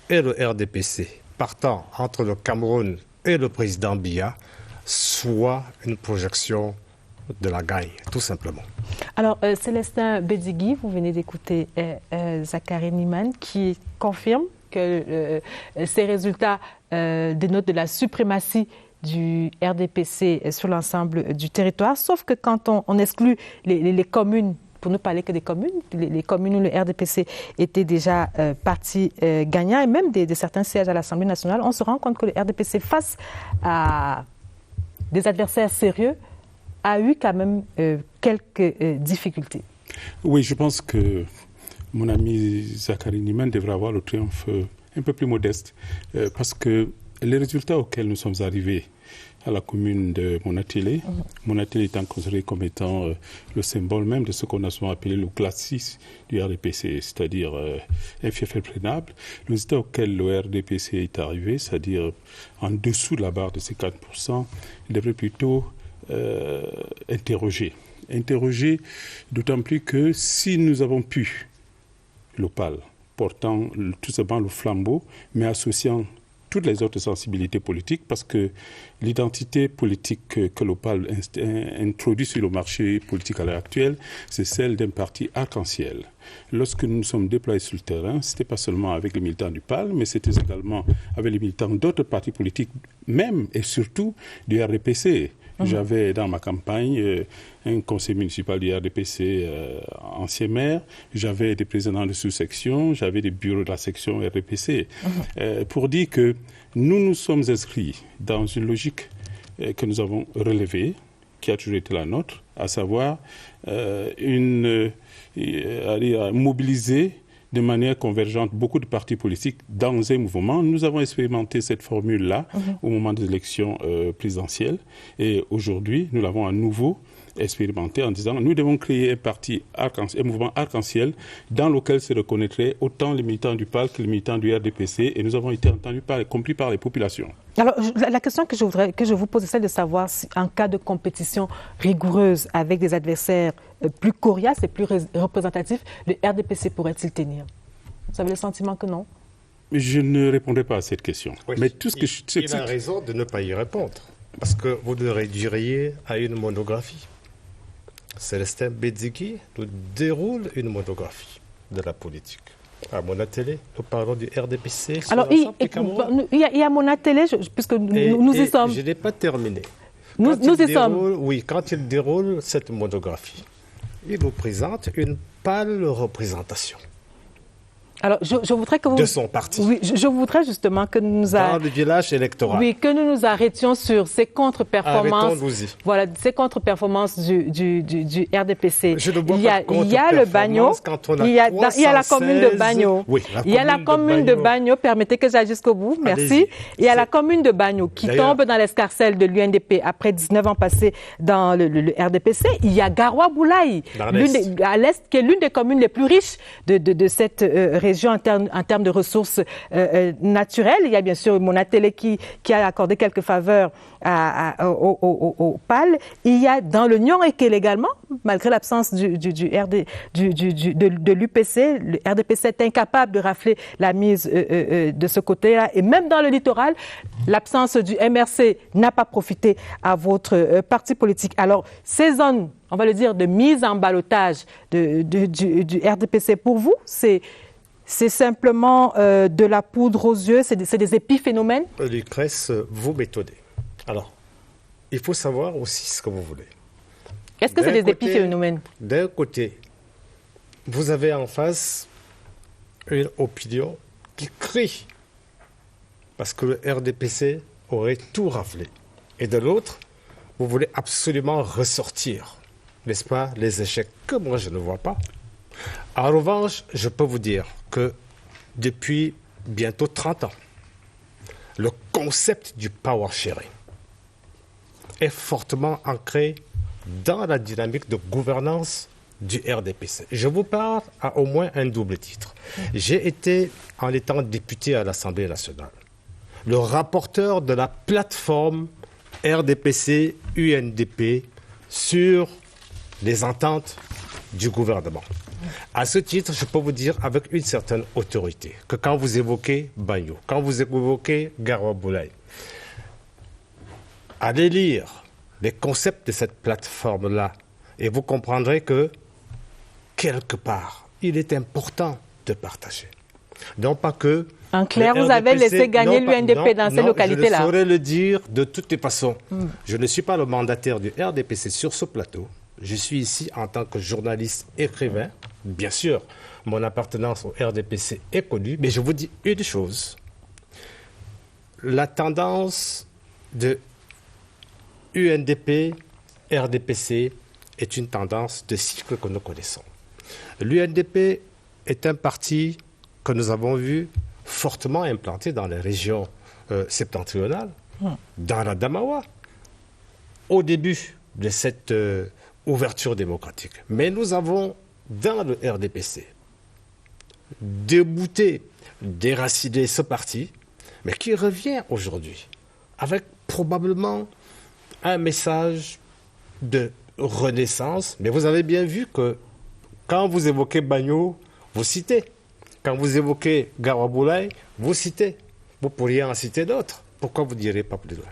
et le RDPC, partant entre le Cameroun et le président Biya, soit une projection de la gagne, tout simplement. Alors, Célestin Bedigui, vous venez d'écouter Zachary Niemann qui confirme que ces résultats dénotent de la suprématie du RDPC sur l'ensemble du territoire, sauf que quand on exclut les communes, pour ne parler que des communes, les communes où le RDPC était déjà parti gagnant, et même de certains sièges à l'Assemblée nationale, on se rend compte que le RDPC, face à des adversaires sérieux, a eu quand même quelques difficultés. Oui, je pense que mon ami Zachary Niemann devrait avoir le triomphe un peu plus modeste, parce que les résultats auxquels nous sommes arrivés à la commune de Monatélé, Monatélé étant considéré comme étant le symbole même de ce qu'on a souvent appelé le classisme du RDPC, c'est-à-dire un fief imprenable. Le résultat auquel le RDPC est arrivé, c'est-à-dire en dessous de la barre de 50%, il devrait plutôt interroger, d'autant plus que si nous avons pu, l'OPAL, portant tout simplement le flambeau, mais associant toutes les autres sensibilités politiques, parce que l'identité politique que l'OPAL introduit sur le marché politique à l'heure actuelle, c'est celle d'un parti arc-en-ciel. Lorsque nous nous sommes déployés sur le terrain, ce n'était pas seulement avec les militants du PAL, mais c'était également avec les militants d'autres partis politiques, même et surtout du RDPC. J'avais dans ma campagne un conseiller municipal du RDPC, ancien maire, j'avais des présidents de sous-section, j'avais des bureaux de la section RDPC. Pour dire que nous nous sommes inscrits dans une logique que nous avons relevée, qui a toujours été la nôtre, à savoir mobiliser de manière convergente beaucoup de partis politiques dans un mouvement. Nous avons expérimenté cette formule-là au moment des élections présidentielles, et aujourd'hui, nous l'avons à nouveau expérimenté en disant nous devons créer un mouvement arc-en-ciel dans lequel se reconnaîtraient autant les militants du PAL que les militants du RDPC, et nous avons été entendus compris par les populations. Alors, la question que je vous pose, c'est celle de savoir si, en cas de compétition rigoureuse avec des adversaires plus coriaces et plus représentatifs, le RDPC pourrait-il tenir? Vous avez le sentiment que non? Je ne répondrai pas à cette question. Oui, mais tout ce que il a raison de ne pas y répondre, parce que vous le réduiriez à une monographie. Célestin Bedigui nous déroule une monographie de la politique. À Monatélé, nous parlons du RDPC. Alors, il y a Monatélé, puisque nous y sommes. Je n'ai pas terminé. Nous y sommes. Oui, quand il déroule cette monographie, il nous présente une pâle représentation. Alors, je voudrais que vous... De son parti. Oui, je voudrais justement que nous... Dans le village électoral. Oui, que nous nous arrêtions sur ces contre-performances. Arrêtons-nous-y. Voilà, ces contre-performances du RDPC. Je ne vois il y a le Bagno, il y a la commune de Bagno. Oui, il y a la commune de Bagno, permettez que j'aille jusqu'au bout, merci. Il y a la commune de Bagno qui tombe dans l'escarcelle de l'UNDP après 19 ans passés dans le RDPC. Il y a Garoua-Boulaye, à l'est, qui est l'une des communes les plus riches de cette région en termes de ressources naturelles. Il y a bien sûr Monatélé qui a accordé quelques faveurs au PAL. Il y a dans le Nion-Ekel également, malgré l'absence de l'UPC, le RDPC est incapable de rafler la mise de ce côté-là. Et même dans le littoral, l'absence du MRC n'a pas profité à votre parti politique. Alors, ces zones, on va le dire, de mise en ballottage du RDPC, pour vous, c'est simplement de la poudre aux yeux, c'est des épiphénomènes? Lucrèce, vous m'étonnez. Alors, il faut savoir aussi ce que vous voulez. Est-ce que c'est des épiphénomènes? D'un côté, vous avez en face une opinion qui crie parce que le RDPC aurait tout raflé. Et de l'autre, vous voulez absolument ressortir, n'est-ce pas, les échecs que moi je ne vois pas. En revanche, je peux vous dire que depuis bientôt 30 ans, le concept du power sharing, est fortement ancré dans la dynamique de gouvernance du RDPC. Je vous parle à au moins un double titre. J'ai été, en étant député à l'Assemblée nationale, le rapporteur de la plateforme RDPC-UNDP sur les ententes du gouvernement. À ce titre, je peux vous dire avec une certaine autorité que quand vous évoquez Bagno, quand vous évoquez Garoua Boulaye, allez lire les concepts de cette plateforme-là et vous comprendrez que, quelque part, il est important de partager. Non pas que... En clair, vous avez laissé gagner l'UNDP dans ces localités-là. Je ne saurais le dire de toutes les façons. Je ne suis pas le mandataire du RDPC sur ce plateau. Je suis ici en tant que journaliste écrivain. Bien sûr, mon appartenance au RDPC est connue, mais je vous dis une chose. La tendance de UNDP, RDPC est une tendance de cycle que nous connaissons. L'UNDP est un parti que nous avons vu fortement implanté dans les régions septentrionales, dans la Damawa, au début de cette ouverture démocratique. Mais nous avons, dans le RDPC, débouté, déraciné ce parti, mais qui revient aujourd'hui avec probablement un message de renaissance. Mais vous avez bien vu que quand vous évoquez Bagno, vous citez. Quand vous évoquez Garoua Boulaye, vous citez. Vous pourriez en citer d'autres. Pourquoi vous ne direz pas plus loin?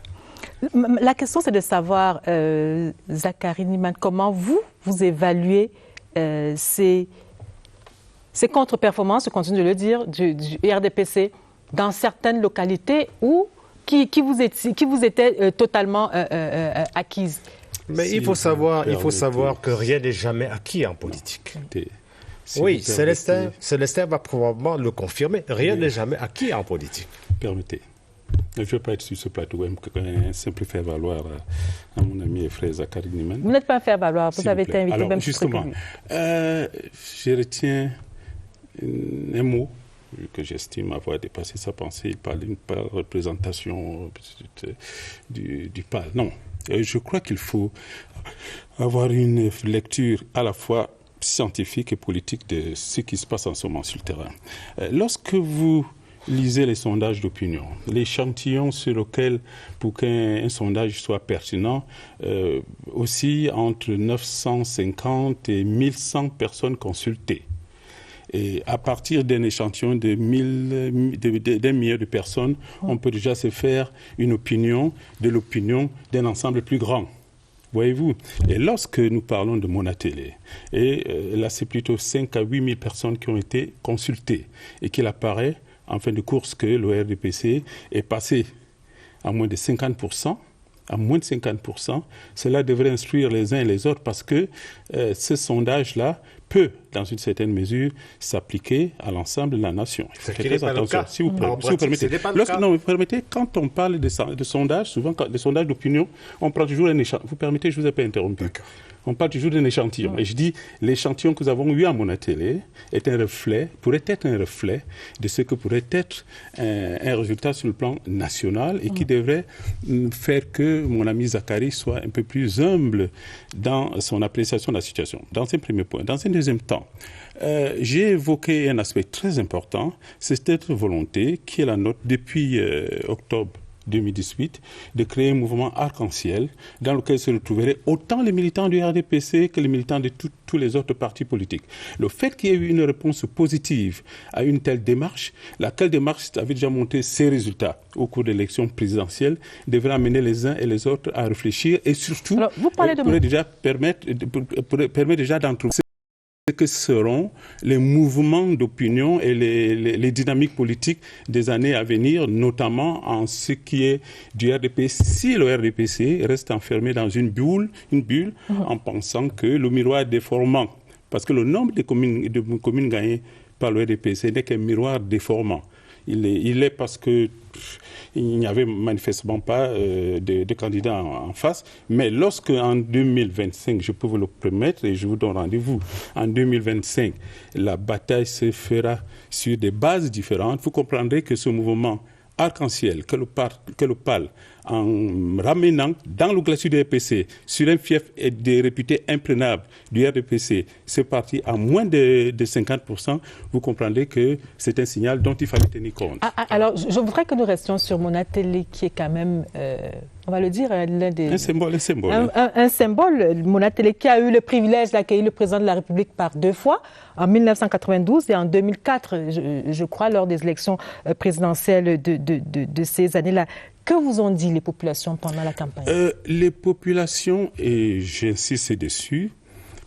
La question, c'est de savoir, Zachary Niemann, comment vous évaluez ces contre-performances, je continue de le dire, du RDPC dans certaines localités où qui vous étaient totalement acquises. Mais il faut savoir que rien n'est jamais acquis en politique. Oui, Célestin va probablement le confirmer. Rien n'est jamais acquis en politique. Permettez. Je ne veux pas être sur ce plateau, un simple faire-valoir à mon ami et frère Zachary Niemann. Vous n'êtes pas un faire-valoir, vous avez été invité. Alors, même justement, je retiens un mot que j'estime avoir dépassé sa pensée. Il parle d'une représentation du PAL. Non, je crois qu'il faut avoir une lecture à la fois scientifique et politique de ce qui se passe en ce moment sur le terrain. Lorsque vous lisez les sondages d'opinion, l'échantillon sur lequel, pour qu'un sondage soit pertinent, aussi entre 950 et 1100 personnes consultées. Et à partir d'un échantillon d'un millier de personnes, on peut déjà se faire une opinion de l'opinion d'un ensemble plus grand. Voyez-vous? Et lorsque nous parlons de Monatélé, et là c'est plutôt 5 à 8 000 personnes qui ont été consultées, et qu'il apparaît en fin de course que le RDPC est passé à moins de 50%, cela devrait instruire les uns et les autres parce que ce sondage-là peut, dans une certaine mesure, s'appliquer à l'ensemble de la nation. Ce qui n'est pas le cas. Si vous permettez, quand on parle de sondages, souvent des sondages d'opinion, on prend toujours un échantillon. Vous permettez, je ne vous ai pas interrompu. On parle toujours d'un échantillon. Et je dis, l'échantillon que nous avons eu à Monatélé pourrait être un reflet de ce que pourrait être un résultat sur le plan national et qui devrait faire que mon ami Zachary soit un peu plus humble dans son appréciation de la situation. Dans un premier point. Dans un deuxième temps, j'ai évoqué un aspect très important, c'est cette volonté qui est la nôtre depuis octobre 2018, de créer un mouvement arc-en-ciel dans lequel se retrouveraient autant les militants du RDPC que les militants de tous les autres partis politiques. Le fait qu'il y ait eu une réponse positive à une telle démarche, laquelle démarche avait déjà montré ses résultats au cours de l'élection présidentielle, devrait amener les uns et les autres à réfléchir et surtout pourrait déjà permettre déjà d'entreprendre ce que seront les mouvements d'opinion et les dynamiques politiques des années à venir, notamment en ce qui est du RDPC. Si le RDPC reste enfermé dans une bulle en pensant que le miroir déformant, parce que le nombre de communes gagnées par le RDPC n'est qu'un miroir déformant. Il est parce que il n'y avait manifestement pas de candidats en face. Mais lorsque en 2025, je peux vous le promettre et je vous donne rendez-vous, en 2025, la bataille se fera sur des bases différentes. Vous comprendrez que ce mouvement arc-en-ciel que le PAL en ramenant dans le glacier du RDPC, sur un fief réputé imprenable du RDPC, ce parti à moins de 50%, vous comprendrez que c'est un signal dont il fallait tenir compte. Alors, je voudrais que nous restions sur Monatele, qui est quand même, on va le dire, l'un des... Un symbole. Un symbole, Monatele, qui a eu le privilège d'accueillir le président de la République par 2 fois, en 1992 et en 2004, je crois, lors des élections présidentielles de ces années-là. Que vous ont dit les populations pendant la campagne? Les populations, et j'insiste dessus,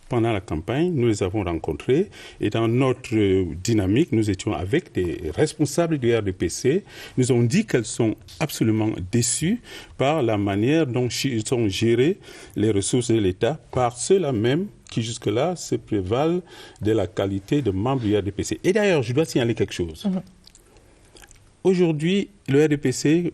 pendant la campagne, nous les avons rencontrés et dans notre dynamique, nous étions avec des responsables du RDPC. Nous ont dit qu'elles sont absolument déçues par la manière dont sont gérées les ressources de l'État par ceux-là même qui jusque-là se prévalent de la qualité de membre du RDPC. Et d'ailleurs, je dois signaler quelque chose. Aujourd'hui, le RDPC,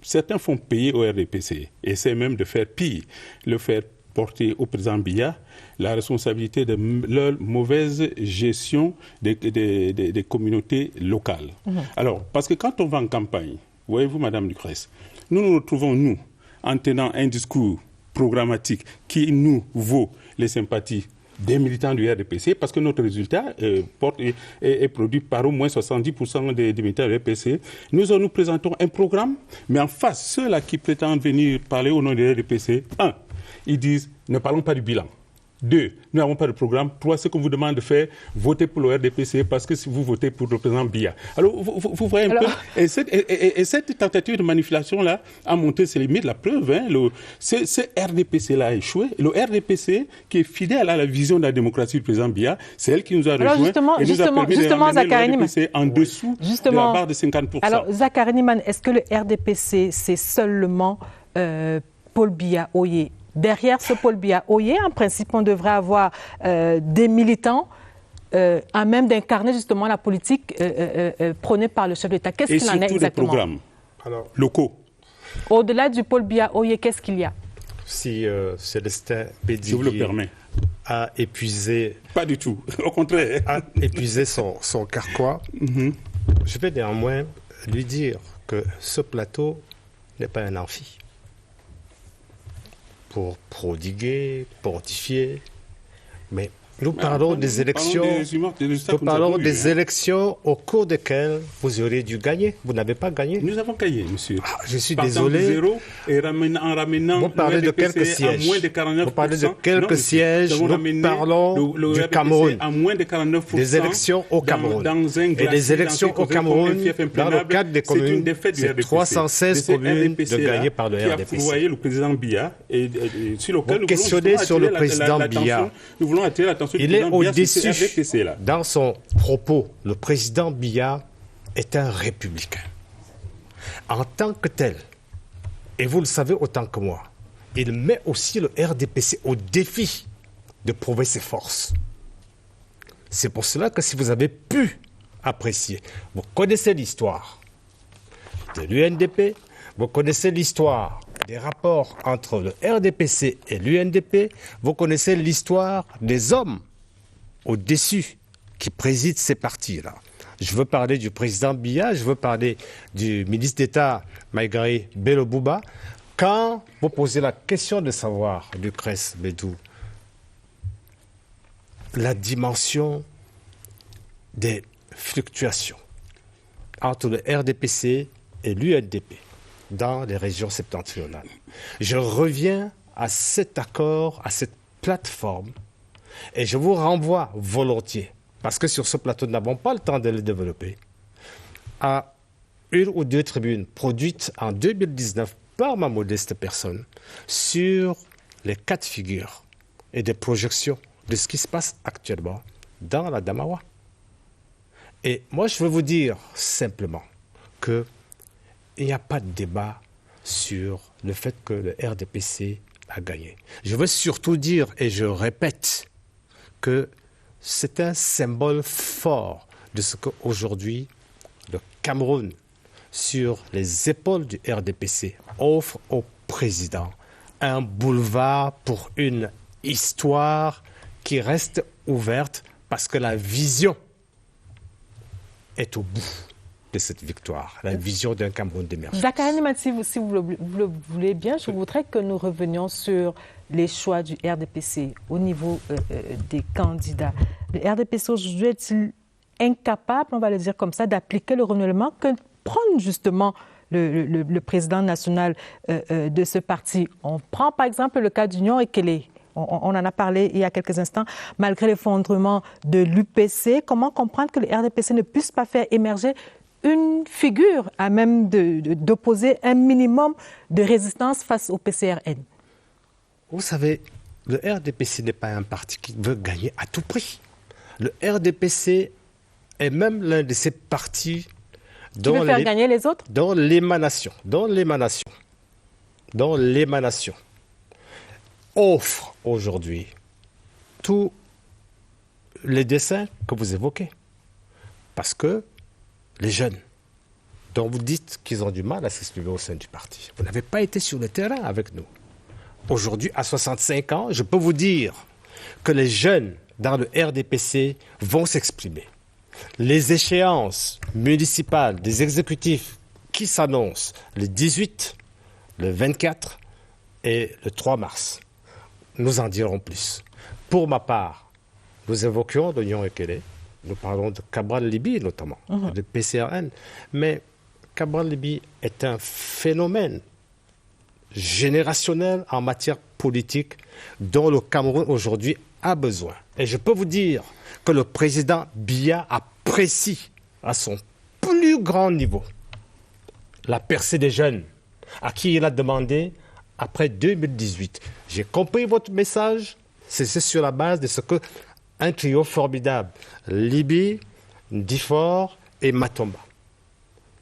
certains font payer au RDPC, et essaient même de faire pire, le faire porter au président Biya la responsabilité de leur mauvaise gestion des communautés locales. Alors, parce que quand on va en campagne, voyez-vous, Madame Ducresse, nous retrouvons, nous, en tenant un discours programmatique qui nous vaut les sympathies des militants du RDPC, parce que notre résultat est produit par au moins 70% des militants du RDPC. Nous présentons un programme, mais en face, ceux-là qui prétendent venir parler au nom du RDPC, 1, ils disent, ne parlons pas du bilan. 2, nous n'avons pas de programme. 3, ce qu'on vous demande de faire, votez pour le RDPC parce que si vous votez pour le président Biya. Alors, vous voyez un peu, et cette tentative de manipulation-là a monté ses limites. La preuve, ce RDPC-là a échoué. Le RDPC, qui est fidèle à la vision de la démocratie du président Biya, c'est elle qui nous a rejoint et nous a permis de ramener le RDPC en dessous de la barre de 50%. Alors, Zakari Niman, est-ce que le RDPC, c'est seulement Paul Biya Oye? Derrière ce Paul Biya Oye, en principe, on devrait avoir des militants à même d'incarner justement la politique prônée par le chef d'État. Qu'est-ce qu'il en est exactement? Et surtout des programmes locaux. Au-delà du Paul Biya Oye, qu'est-ce qu'il y a? Si Célestin Bédier, je vous le permets, a épuisé... Pas du tout, au contraire. A épuisé son carquois, je vais néanmoins lui dire que ce plateau n'est pas un amphi pour prodiguer, pontifier, mais nous parlons des élections. Nous parlons des élections au cours desquelles vous auriez dû gagner. Vous n'avez pas gagné. Nous avons gagné, monsieur. Je suis désolé. Zéro, et en ramenant vous parlez de quelques sièges. Vous parlez de quelques sièges. Nous parlons du Cameroun. À moins de 49%. Des élections au Cameroun. Et les élections au Cameroun, dans le cadre des communes, c'est 316 communes de gagnées par le RDPC. Vous voyez le président Biya. Vous questionnez sur le président Biya. Nous voulons attirer l'attention. Il est au-dessus. Dans son propos, le président Biya est un républicain. En tant que tel, et vous le savez autant que moi, il met aussi le RDPC au défi de prouver ses forces. C'est pour cela que si vous avez pu apprécier, vous connaissez l'histoire de l'UNDP, vous connaissez l'histoire des rapports entre le RDPC et l'UNDP, vous connaissez l'histoire des hommes au-dessus qui président ces partis-là. Je veux parler du président Biya, je veux parler du ministre d'État Maïgari Bello Bouba. Quand vous posez la question de savoir, Lucrèce Bédou, la dimension des fluctuations entre le RDPC et l'UNDP, dans les régions septentrionales. Je reviens à cet accord, à cette plateforme, et je vous renvoie volontiers, parce que sur ce plateau, nous n'avons pas le temps de le développer, à une ou deux tribunes produites en 2019 par ma modeste personne sur les cas de figure et des projections de ce qui se passe actuellement dans la Damawa. Et moi, je veux vous dire simplement que il n'y a pas de débat sur le fait que le RDPC a gagné. Je veux surtout dire, et je répète, que c'est un symbole fort de ce qu'aujourd'hui, le Cameroun, sur les épaules du RDPC, offre au président un boulevard pour une histoire qui reste ouverte parce que la vision est au bout. de cette victoire, la vision d'un Cameroun d'émergence. Zachary Niemann, si vous le voulez bien, je voudrais que nous revenions sur les choix du RDPC au niveau des candidats. Le RDPC aujourd'hui est-il incapable, on va le dire comme ça, d'appliquer le renouvellement que prône justement le président national de ce parti? On prend par exemple le cas d'Union Ekele. On en a parlé il y a quelques instants. Malgré l'effondrement de l'UPC, comment comprendre que le RDPC ne puisse pas faire émerger une figure à même d'opposer un minimum de résistance face au PCRN? Vous savez, le RDPC n'est pas un parti qui veut gagner à tout prix. Le RDPC est même l'un de ces partis dont faire gagner les autres? Dans l'émanation, offre aujourd'hui tous les dessins que vous évoquez. Parce que les jeunes, dont vous dites qu'ils ont du mal à s'exprimer au sein du parti, vous n'avez pas été sur le terrain avec nous. Aujourd'hui, à 65 ans, je peux vous dire que les jeunes dans le RDPC vont s'exprimer. Les échéances municipales des exécutifs qui s'annoncent le 18, le 24 et le 3 mars, nous en dirons plus. Pour ma part, nous évoquions l'Union Ekele, nous parlons de Cabral Libye notamment, de PCRN, mais Cabral Libye est un phénomène générationnel en matière politique dont le Cameroun aujourd'hui a besoin. Et je peux vous dire que le président Biya apprécie à son plus grand niveau la percée des jeunes à qui il a demandé après 2018. J'ai compris votre message, c'est sur la base de ce que un trio formidable, Libye, Difor et Matomba.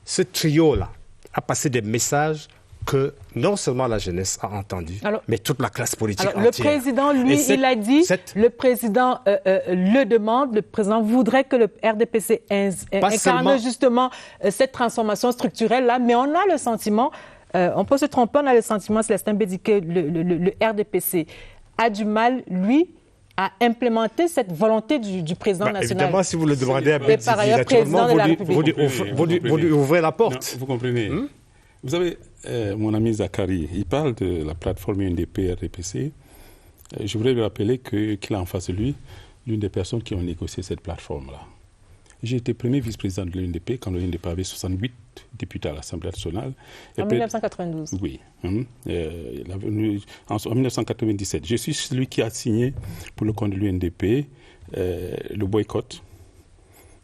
Ce trio-là a passé des messages que non seulement la jeunesse a entendu, mais toute la classe politique entière. Le président, lui, il a dit, le président le demande, le président voudrait que le RDPC incarne justement cette transformation structurelle-là, mais on a le sentiment, on peut se tromper, on a le sentiment, Célestin Bédi, que le RDPC a du mal, lui, à implémenter cette volonté du président national. Évidemment, si vous le demandez à Bédi, naturellement, vous lui ouvrez la porte. Non, vous comprenez. Vous savez, mon ami Zachary, il parle de la plateforme UNDP RDPC. Je voudrais lui rappeler qu'il a en face de lui l'une des personnes qui ont négocié cette plateforme-là. J'ai été premier vice-président de l'UNDP quand l'UNDP avait 68 députés à l'Assemblée nationale. En 1992. Oui. En 1997. Je suis celui qui a signé pour le compte de l'UNDP le boycott,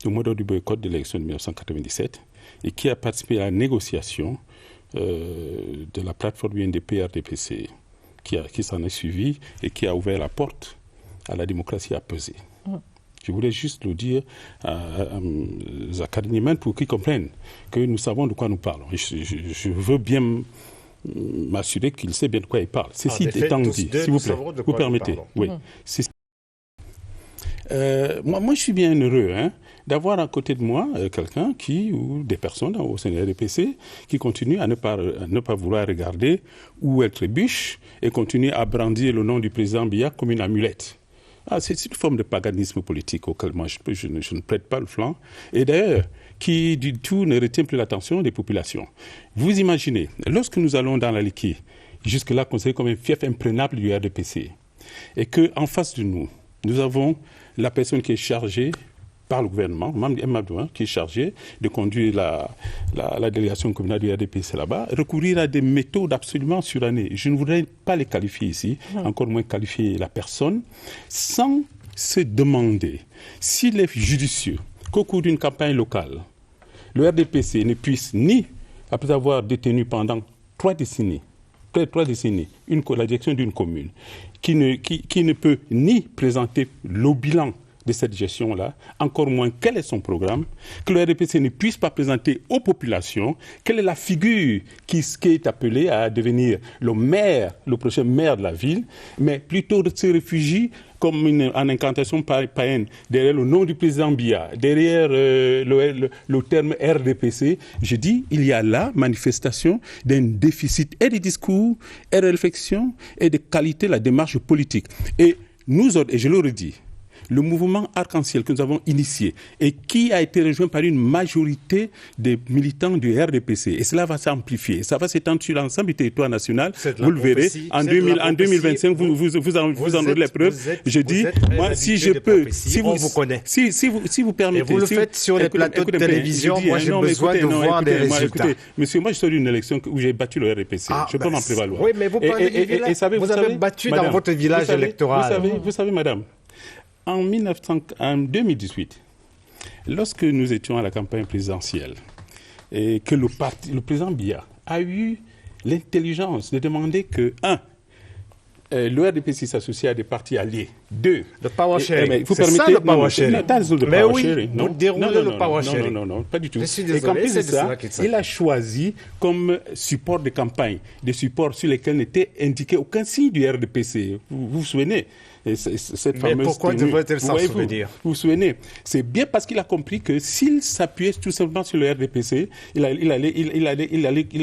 le mot d'ordre du boycott de l'élection de 1997 et qui a participé à la négociation de la plateforme UNDP-RDPC qui s'en est suivi et qui a ouvert la porte à la démocratie à peser. Je voulais juste le dire à Zachary Niemann pour qu'il comprenne que nous savons de quoi nous parlons. Je veux bien m'assurer qu'il sait bien de quoi il parle. Ceci étant dit, s'il vous plaît, vous permettez. Oui. Moi, je suis bien heureux d'avoir à côté de moi quelqu'un ou des personnes au sein de RDPC qui continuent à ne pas vouloir regarder où elle trébuche et continuent à brandir le nom du président Biya comme une amulette. C'est une forme de paganisme politique auquel moi je ne prête pas le flanc. Et d'ailleurs, qui du tout ne retient plus l'attention des populations. Vous imaginez, lorsque nous allons dans la Liki, jusque-là considéré comme un fief imprenable du RDPC, et qu'en face de nous, nous avons la personne qui est chargée par le gouvernement, Mamadou, qui est chargé de conduire la délégation communale du RDPC là-bas, recourir à des méthodes absolument surannées. Je ne voudrais pas les qualifier ici, encore moins qualifier la personne, sans se demander s'il est judicieux qu'au cours d'une campagne locale, le RDPC ne puisse ni, après avoir détenu pendant 3 décennies, la direction d'une commune, qui ne peut ni présenter le bilan de cette gestion-là, encore moins quel est son programme, que le RDPC ne puisse pas présenter aux populations quelle est la figure qui est appelée à devenir le prochain maire de la ville, mais plutôt de se réfugier comme en incantation païenne derrière le nom du président Biya, derrière le terme RDPC. Je dis, il y a là manifestation d'un déficit et de discours, et de réflexion, et de qualité de la démarche politique. Et nous autres, et je le redis, le mouvement Arc-en-Ciel que nous avons initié et qui a été rejoint par une majorité des militants du RDPC. Et cela va s'amplifier. Ça va s'étendre sur l'ensemble du territoire national. Vous le verrez. En 2025, vous en aurez les preuves. Je dis, moi, si je peux, si vous permettez. Et vous le faites sur les plateaux de télévision. Moi, j'ai besoin de voir des résultats. Monsieur, moi, je sors d'une élection où j'ai battu le RDPC. Je peux m'en prévaloir. Oui, mais vous parlez du village. Vous avez battu dans votre village électoral. Vous savez, madame, en 2018, lorsque nous étions à la campagne présidentielle et que le président Biya a eu l'intelligence de demander que, le RDPC s'associe à des partis alliés. 2. Le power sharing. Vous permettez ça, le power sharing. Mais oui, vous déroulez le power sharing. Non, pas du tout. Je suis désolé, c'est de ça il a choisi comme support de campagne des supports sur lesquels n'était indiqué aucun signe du RDPC. Vous vous souvenez? Mais pourquoi devrait-elle s'en souvenir? Vous vous souvenez? C'est bien parce qu'il a compris que s'il s'appuyait tout simplement sur le RDPC, il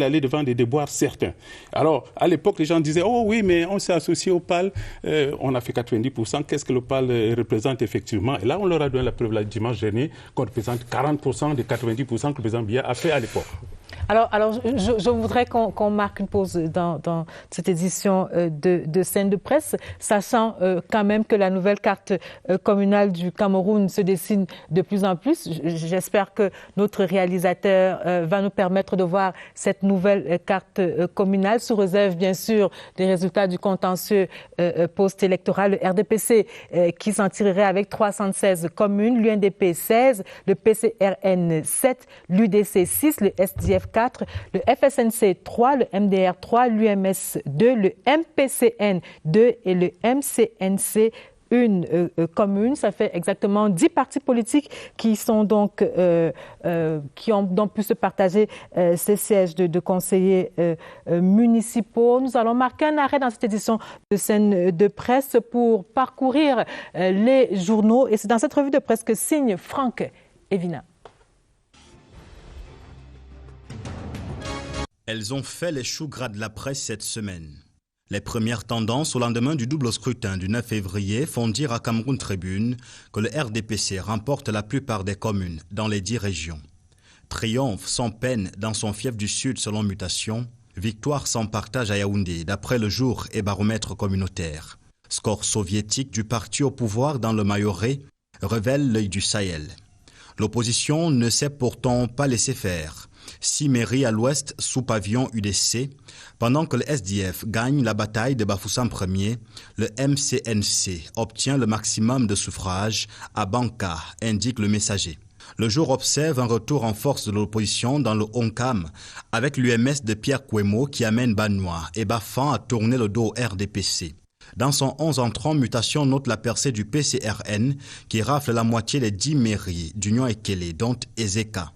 allait devant des déboires certains. Alors, à l'époque, les gens disaient, oh oui, mais on s'est associé au PAL, on a fait 90%, qu'est-ce que le PAL représente effectivement? Et là, on leur a donné la preuve le dimanche dernier qu'on représente 40% des 90% que le président Biya a fait à l'époque. Alors je voudrais qu'on marque une pause dans cette édition de Scène de presse, sachant quand même que la nouvelle carte communale du Cameroun se dessine de plus en plus. J'espère que notre réalisateur va nous permettre de voir cette nouvelle carte communale, sous réserve bien sûr des résultats du contentieux post-électoral, le RDPC qui s'en tirerait avec 316 communes, l'UNDP 16, le PCRN 7, l'UDC 6, le SDF 4, le FSNC 3, le MDR 3, l'UMS 2, le MPCN 2 et le MCNC une commune. Ça fait exactement 10 partis politiques qui sont donc qui ont donc pu se partager ces sièges de conseillers municipaux. Nous allons marquer un arrêt dans cette édition de Scène de presse pour parcourir les journaux, et c'est dans cette revue de presse que signe Franck Evina. Elles ont fait les choux gras de la presse cette semaine. Les premières tendances au lendemain du double scrutin du 9 février font dire à Cameroun Tribune que le RDPC remporte la plupart des communes dans les 10 régions. Triomphe sans peine dans son fief du Sud selon Mutation, victoire sans partage à Yaoundé d'après le Jour et baromètre communautaire. Score soviétique du parti au pouvoir dans le Mayorais révèle l'œil du Sahel. L'opposition ne s'est pourtant pas laissé faire. 6 mairies à l'ouest sous pavillon UDC, pendant que le SDF gagne la bataille de Bafoussam Ier, le MCNC obtient le maximum de suffrages à Banka, indique le messager. Le Jour observe un retour en force de l'opposition dans le Onkam, avec l'UMS de Pierre Kouemo qui amène Banois et Bafan à tourner le dos au RDPC. Dans son 11 entrant, Mutation note la percée du PCRN qui rafle la moitié des 10 mairies d'Union Ekele, dont Ezeka.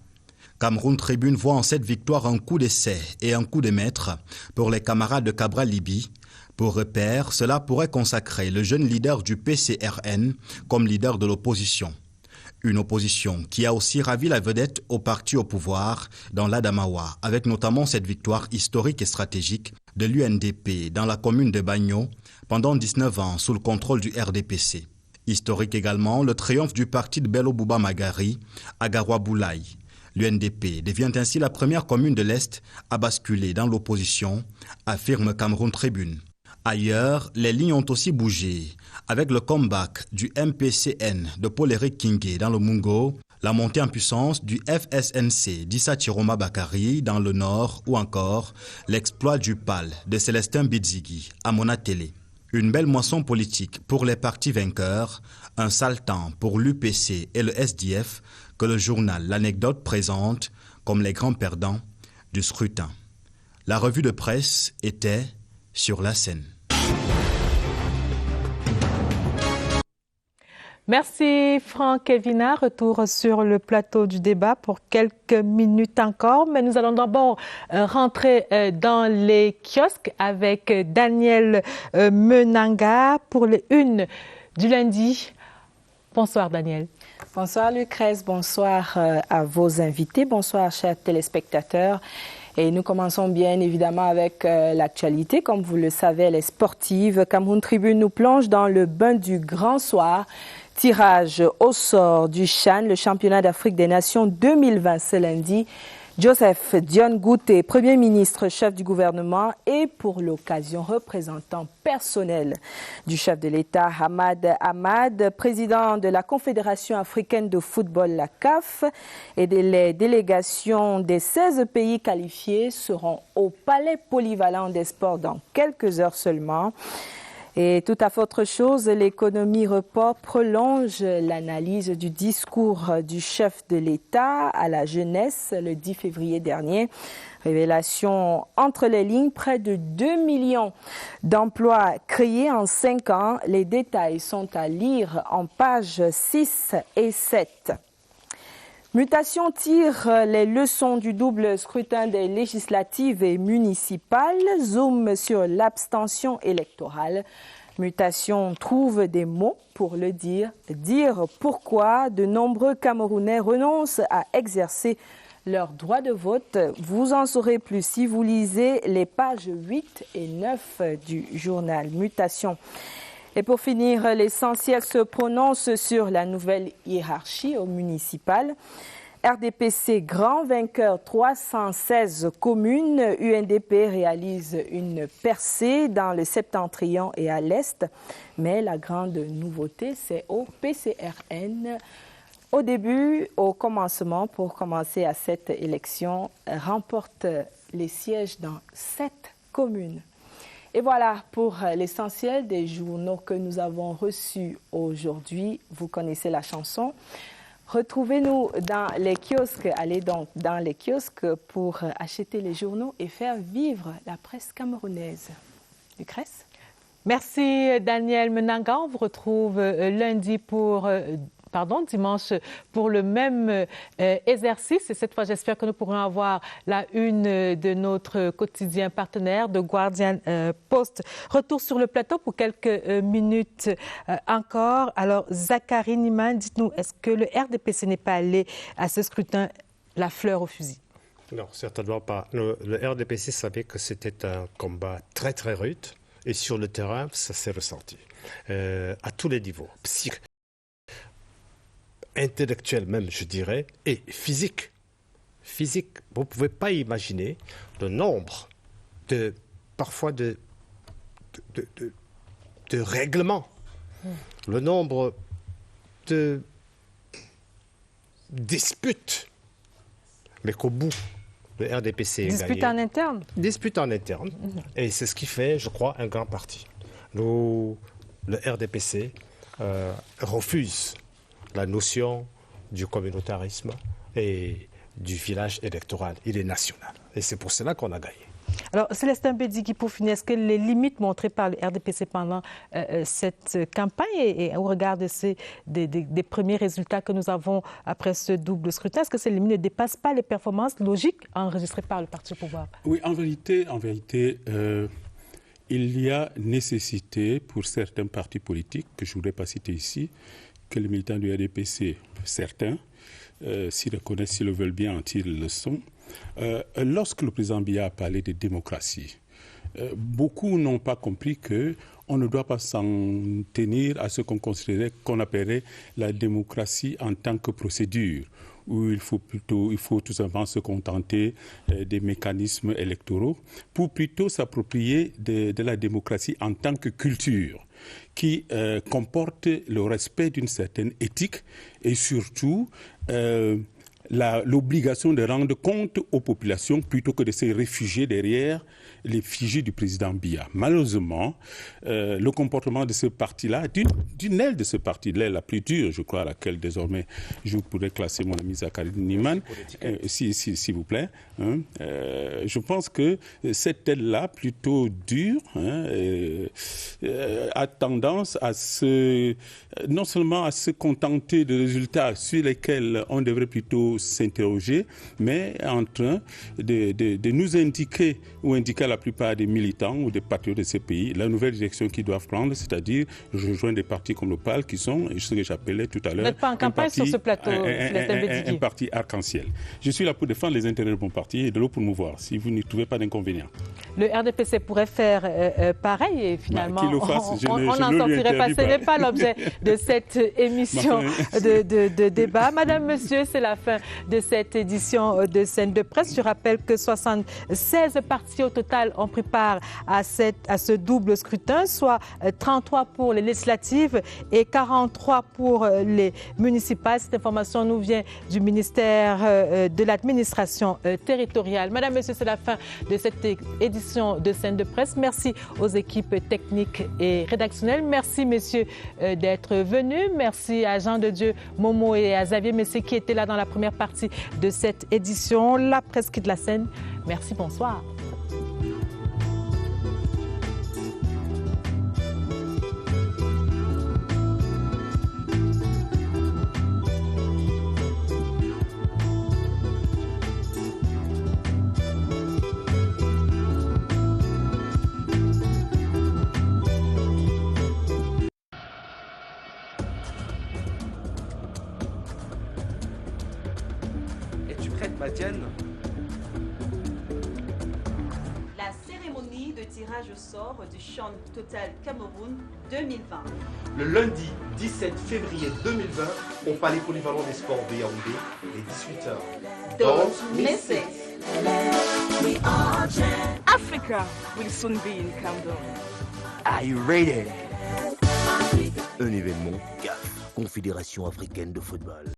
Cameroun Tribune voit en cette victoire un coup d'essai et un coup de maître pour les camarades de Cabral Libi. Pour repère, cela pourrait consacrer le jeune leader du PCRN comme leader de l'opposition. Une opposition qui a aussi ravi la vedette au parti au pouvoir dans l'Adamawa, avec notamment cette victoire historique et stratégique de l'UNDP dans la commune de Bagno pendant 19 ans sous le contrôle du RDPC. Historique également le triomphe du parti de Bello Bouba Magari à Garoua-Boulaye. L'UNDP devient ainsi la première commune de l'Est à basculer dans l'opposition, affirme Cameroun Tribune. Ailleurs, les lignes ont aussi bougé, avec le comeback du MPCN de Paul-Éric Kingé dans le Mungo, la montée en puissance du FSNC d'Issa Chiroma Bakari dans le Nord ou encore l'exploit du PAL de Célestin Bidzigi à Monatélé. Une belle moisson politique pour les partis vainqueurs, un sale temps pour l'UPC et le SDF que le journal L'Anecdote présente comme les grands perdants du scrutin. La revue de presse était sur la scène. Merci Franck Evina. Retour sur le plateau du débat pour quelques minutes encore. Mais nous allons d'abord rentrer dans les kiosques avec Daniel Menanga pour les unes du lundi. Bonsoir Daniel. Bonsoir Lucrèce, bonsoir à vos invités, bonsoir chers téléspectateurs. Et nous commençons bien évidemment avec l'actualité. Comme vous le savez, elle est sportive. Cameroun Tribune nous plonge dans le bain du grand soir. Tirage au sort du CHAN, le championnat d'Afrique des Nations 2020 ce lundi. Joseph Dione Gouté, Premier ministre, chef du gouvernement et pour l'occasion représentant personnel du chef de l'État Hamad Ahmad, président de la Confédération africaine de football, la CAF, et les délégations des 16 pays qualifiés seront au Palais polyvalent des sports dans quelques heures seulement. Et tout à fait autre chose, l'économie report prolonge l'analyse du discours du chef de l'État à la jeunesse le 10 février dernier. Révélation entre les lignes, près de 2 millions d'emplois créés en 5 ans. Les détails sont à lire en pages 6 et 7. Mutation tire les leçons du double scrutin des législatives et municipales. Zoom sur l'abstention électorale. Mutation trouve des mots pour le dire. Dire pourquoi de nombreux Camerounais renoncent à exercer leur droit de vote. Vous en saurez plus si vous lisez les pages 8 et 9 du journal Mutation. Et pour finir, l'essentiel se prononce sur la nouvelle hiérarchie au municipal. RDPC grand vainqueur, 316 communes. UNDP réalise une percée dans le septentrion et à l'est. Mais la grande nouveauté, c'est au PCRN. Au début, au commencement, pour commencer à cette élection, remporte les sièges dans 7 communes. Et voilà pour l'essentiel des journaux que nous avons reçus aujourd'hui. Vous connaissez la chanson. Retrouvez-nous dans les kiosques. Allez donc dans les kiosques pour acheter les journaux et faire vivre la presse camerounaise. Lucrèce? Merci Daniel Menanga. On vous retrouve dimanche pour le même exercice. Et cette fois, j'espère que nous pourrons avoir la une de notre quotidien partenaire, de Guardian Post. Retour sur le plateau pour quelques minutes encore. Alors, Zachary Niman, dites-nous, est-ce que le RDPC n'est pas allé à ce scrutin la fleur au fusil? Non, certainement pas. Le RDPC savait que c'était un combat très très rude et sur le terrain, ça s'est ressenti à tous les niveaux. Intellectuel même, je dirais, et physique. Physique, vous ne pouvez pas imaginer le nombre de règlements, le nombre de disputes, mais qu'au bout, le RDPC est gagné. Disputes en interne? Disputes en interne. Et c'est ce qui fait, je crois, un grand parti. Le RDPC refuse la notion du communautarisme et du village électoral. Il est national. Et c'est pour cela qu'on a gagné. Alors, Célestin Bédigui, pour finir, est-ce que les limites montrées par le RDPC pendant cette campagne et au regard des premiers résultats que nous avons après ce double scrutin, est-ce que ces limites ne dépassent pas les performances logiques enregistrées par le parti au pouvoir? Oui, en vérité, il y a nécessité pour certains partis politiques, que je ne voudrais pas citer ici, que les militants du RDPC, certains, s'y reconnaissent, s'ils le veulent bien, en tirent le leçon. Lorsque le président Biya a parlé de démocratie, beaucoup n'ont pas compris qu'on ne doit pas s'en tenir à ce qu'on appellerait la démocratie en tant que procédure, où il faut tout simplement se contenter des mécanismes électoraux, pour plutôt s'approprier de la démocratie en tant que culture, qui comporte le respect d'une certaine éthique et surtout l'obligation de rendre compte aux populations plutôt que de se réfugier derrière l'effigie du président Biya. Malheureusement, le comportement de ce parti-là, d'une aile de ce parti, l'aile la plus dure, je crois, à laquelle désormais je pourrais classer mon ami Zachary Niman, s'il vous plaît, je pense que cette aile-là, plutôt dure, a tendance à non seulement à se contenter de résultats sur lesquels on devrait plutôt s'interroger, mais en train de nous indiquer ou indiquer à la plupart des militants ou des patriotes de ces pays la nouvelle direction qu'ils doivent prendre, c'est-à-dire rejoindre des partis comme le PAL qui sont ce que j'appelais tout à l'heure. Vous n'êtes pas en campagne sur ce plateau, un parti arc-en-ciel. Je suis là pour défendre les intérêts de mon parti et de l'autre pour nous voir, si vous n'y trouvez pas d'inconvénient. Le RDPC pourrait faire pareil et finalement, on n'en sortirait pas. Ce n'est pas l'objet de cette émission de débat. Madame, monsieur, c'est la fin de cette édition de Scène de Presse. Je rappelle que 76 partis au total ont pris part à ce double scrutin, soit 33 pour les législatives et 43 pour les municipales. Cette information nous vient du ministère de l'administration territoriale. Madame, monsieur, c'est la fin de cette édition de Scène de Presse. Merci aux équipes techniques et rédactionnelles. Merci, messieurs, d'être venus. Merci à Jean de Dieu, Momo et à Xavier Messé qui étaient là dans la première partie de cette édition. La presse quitte la scène. Merci, bonsoir. La cérémonie de tirage au sort du Chan Total Cameroun 2020. Le lundi 17 février 2020 au Palais Polyvalent des Sports de Yaoundé, les 18h. Don't miss it. Africa will soon be in Cameroon. Are you ready? Un événement CAF, Confédération africaine de football.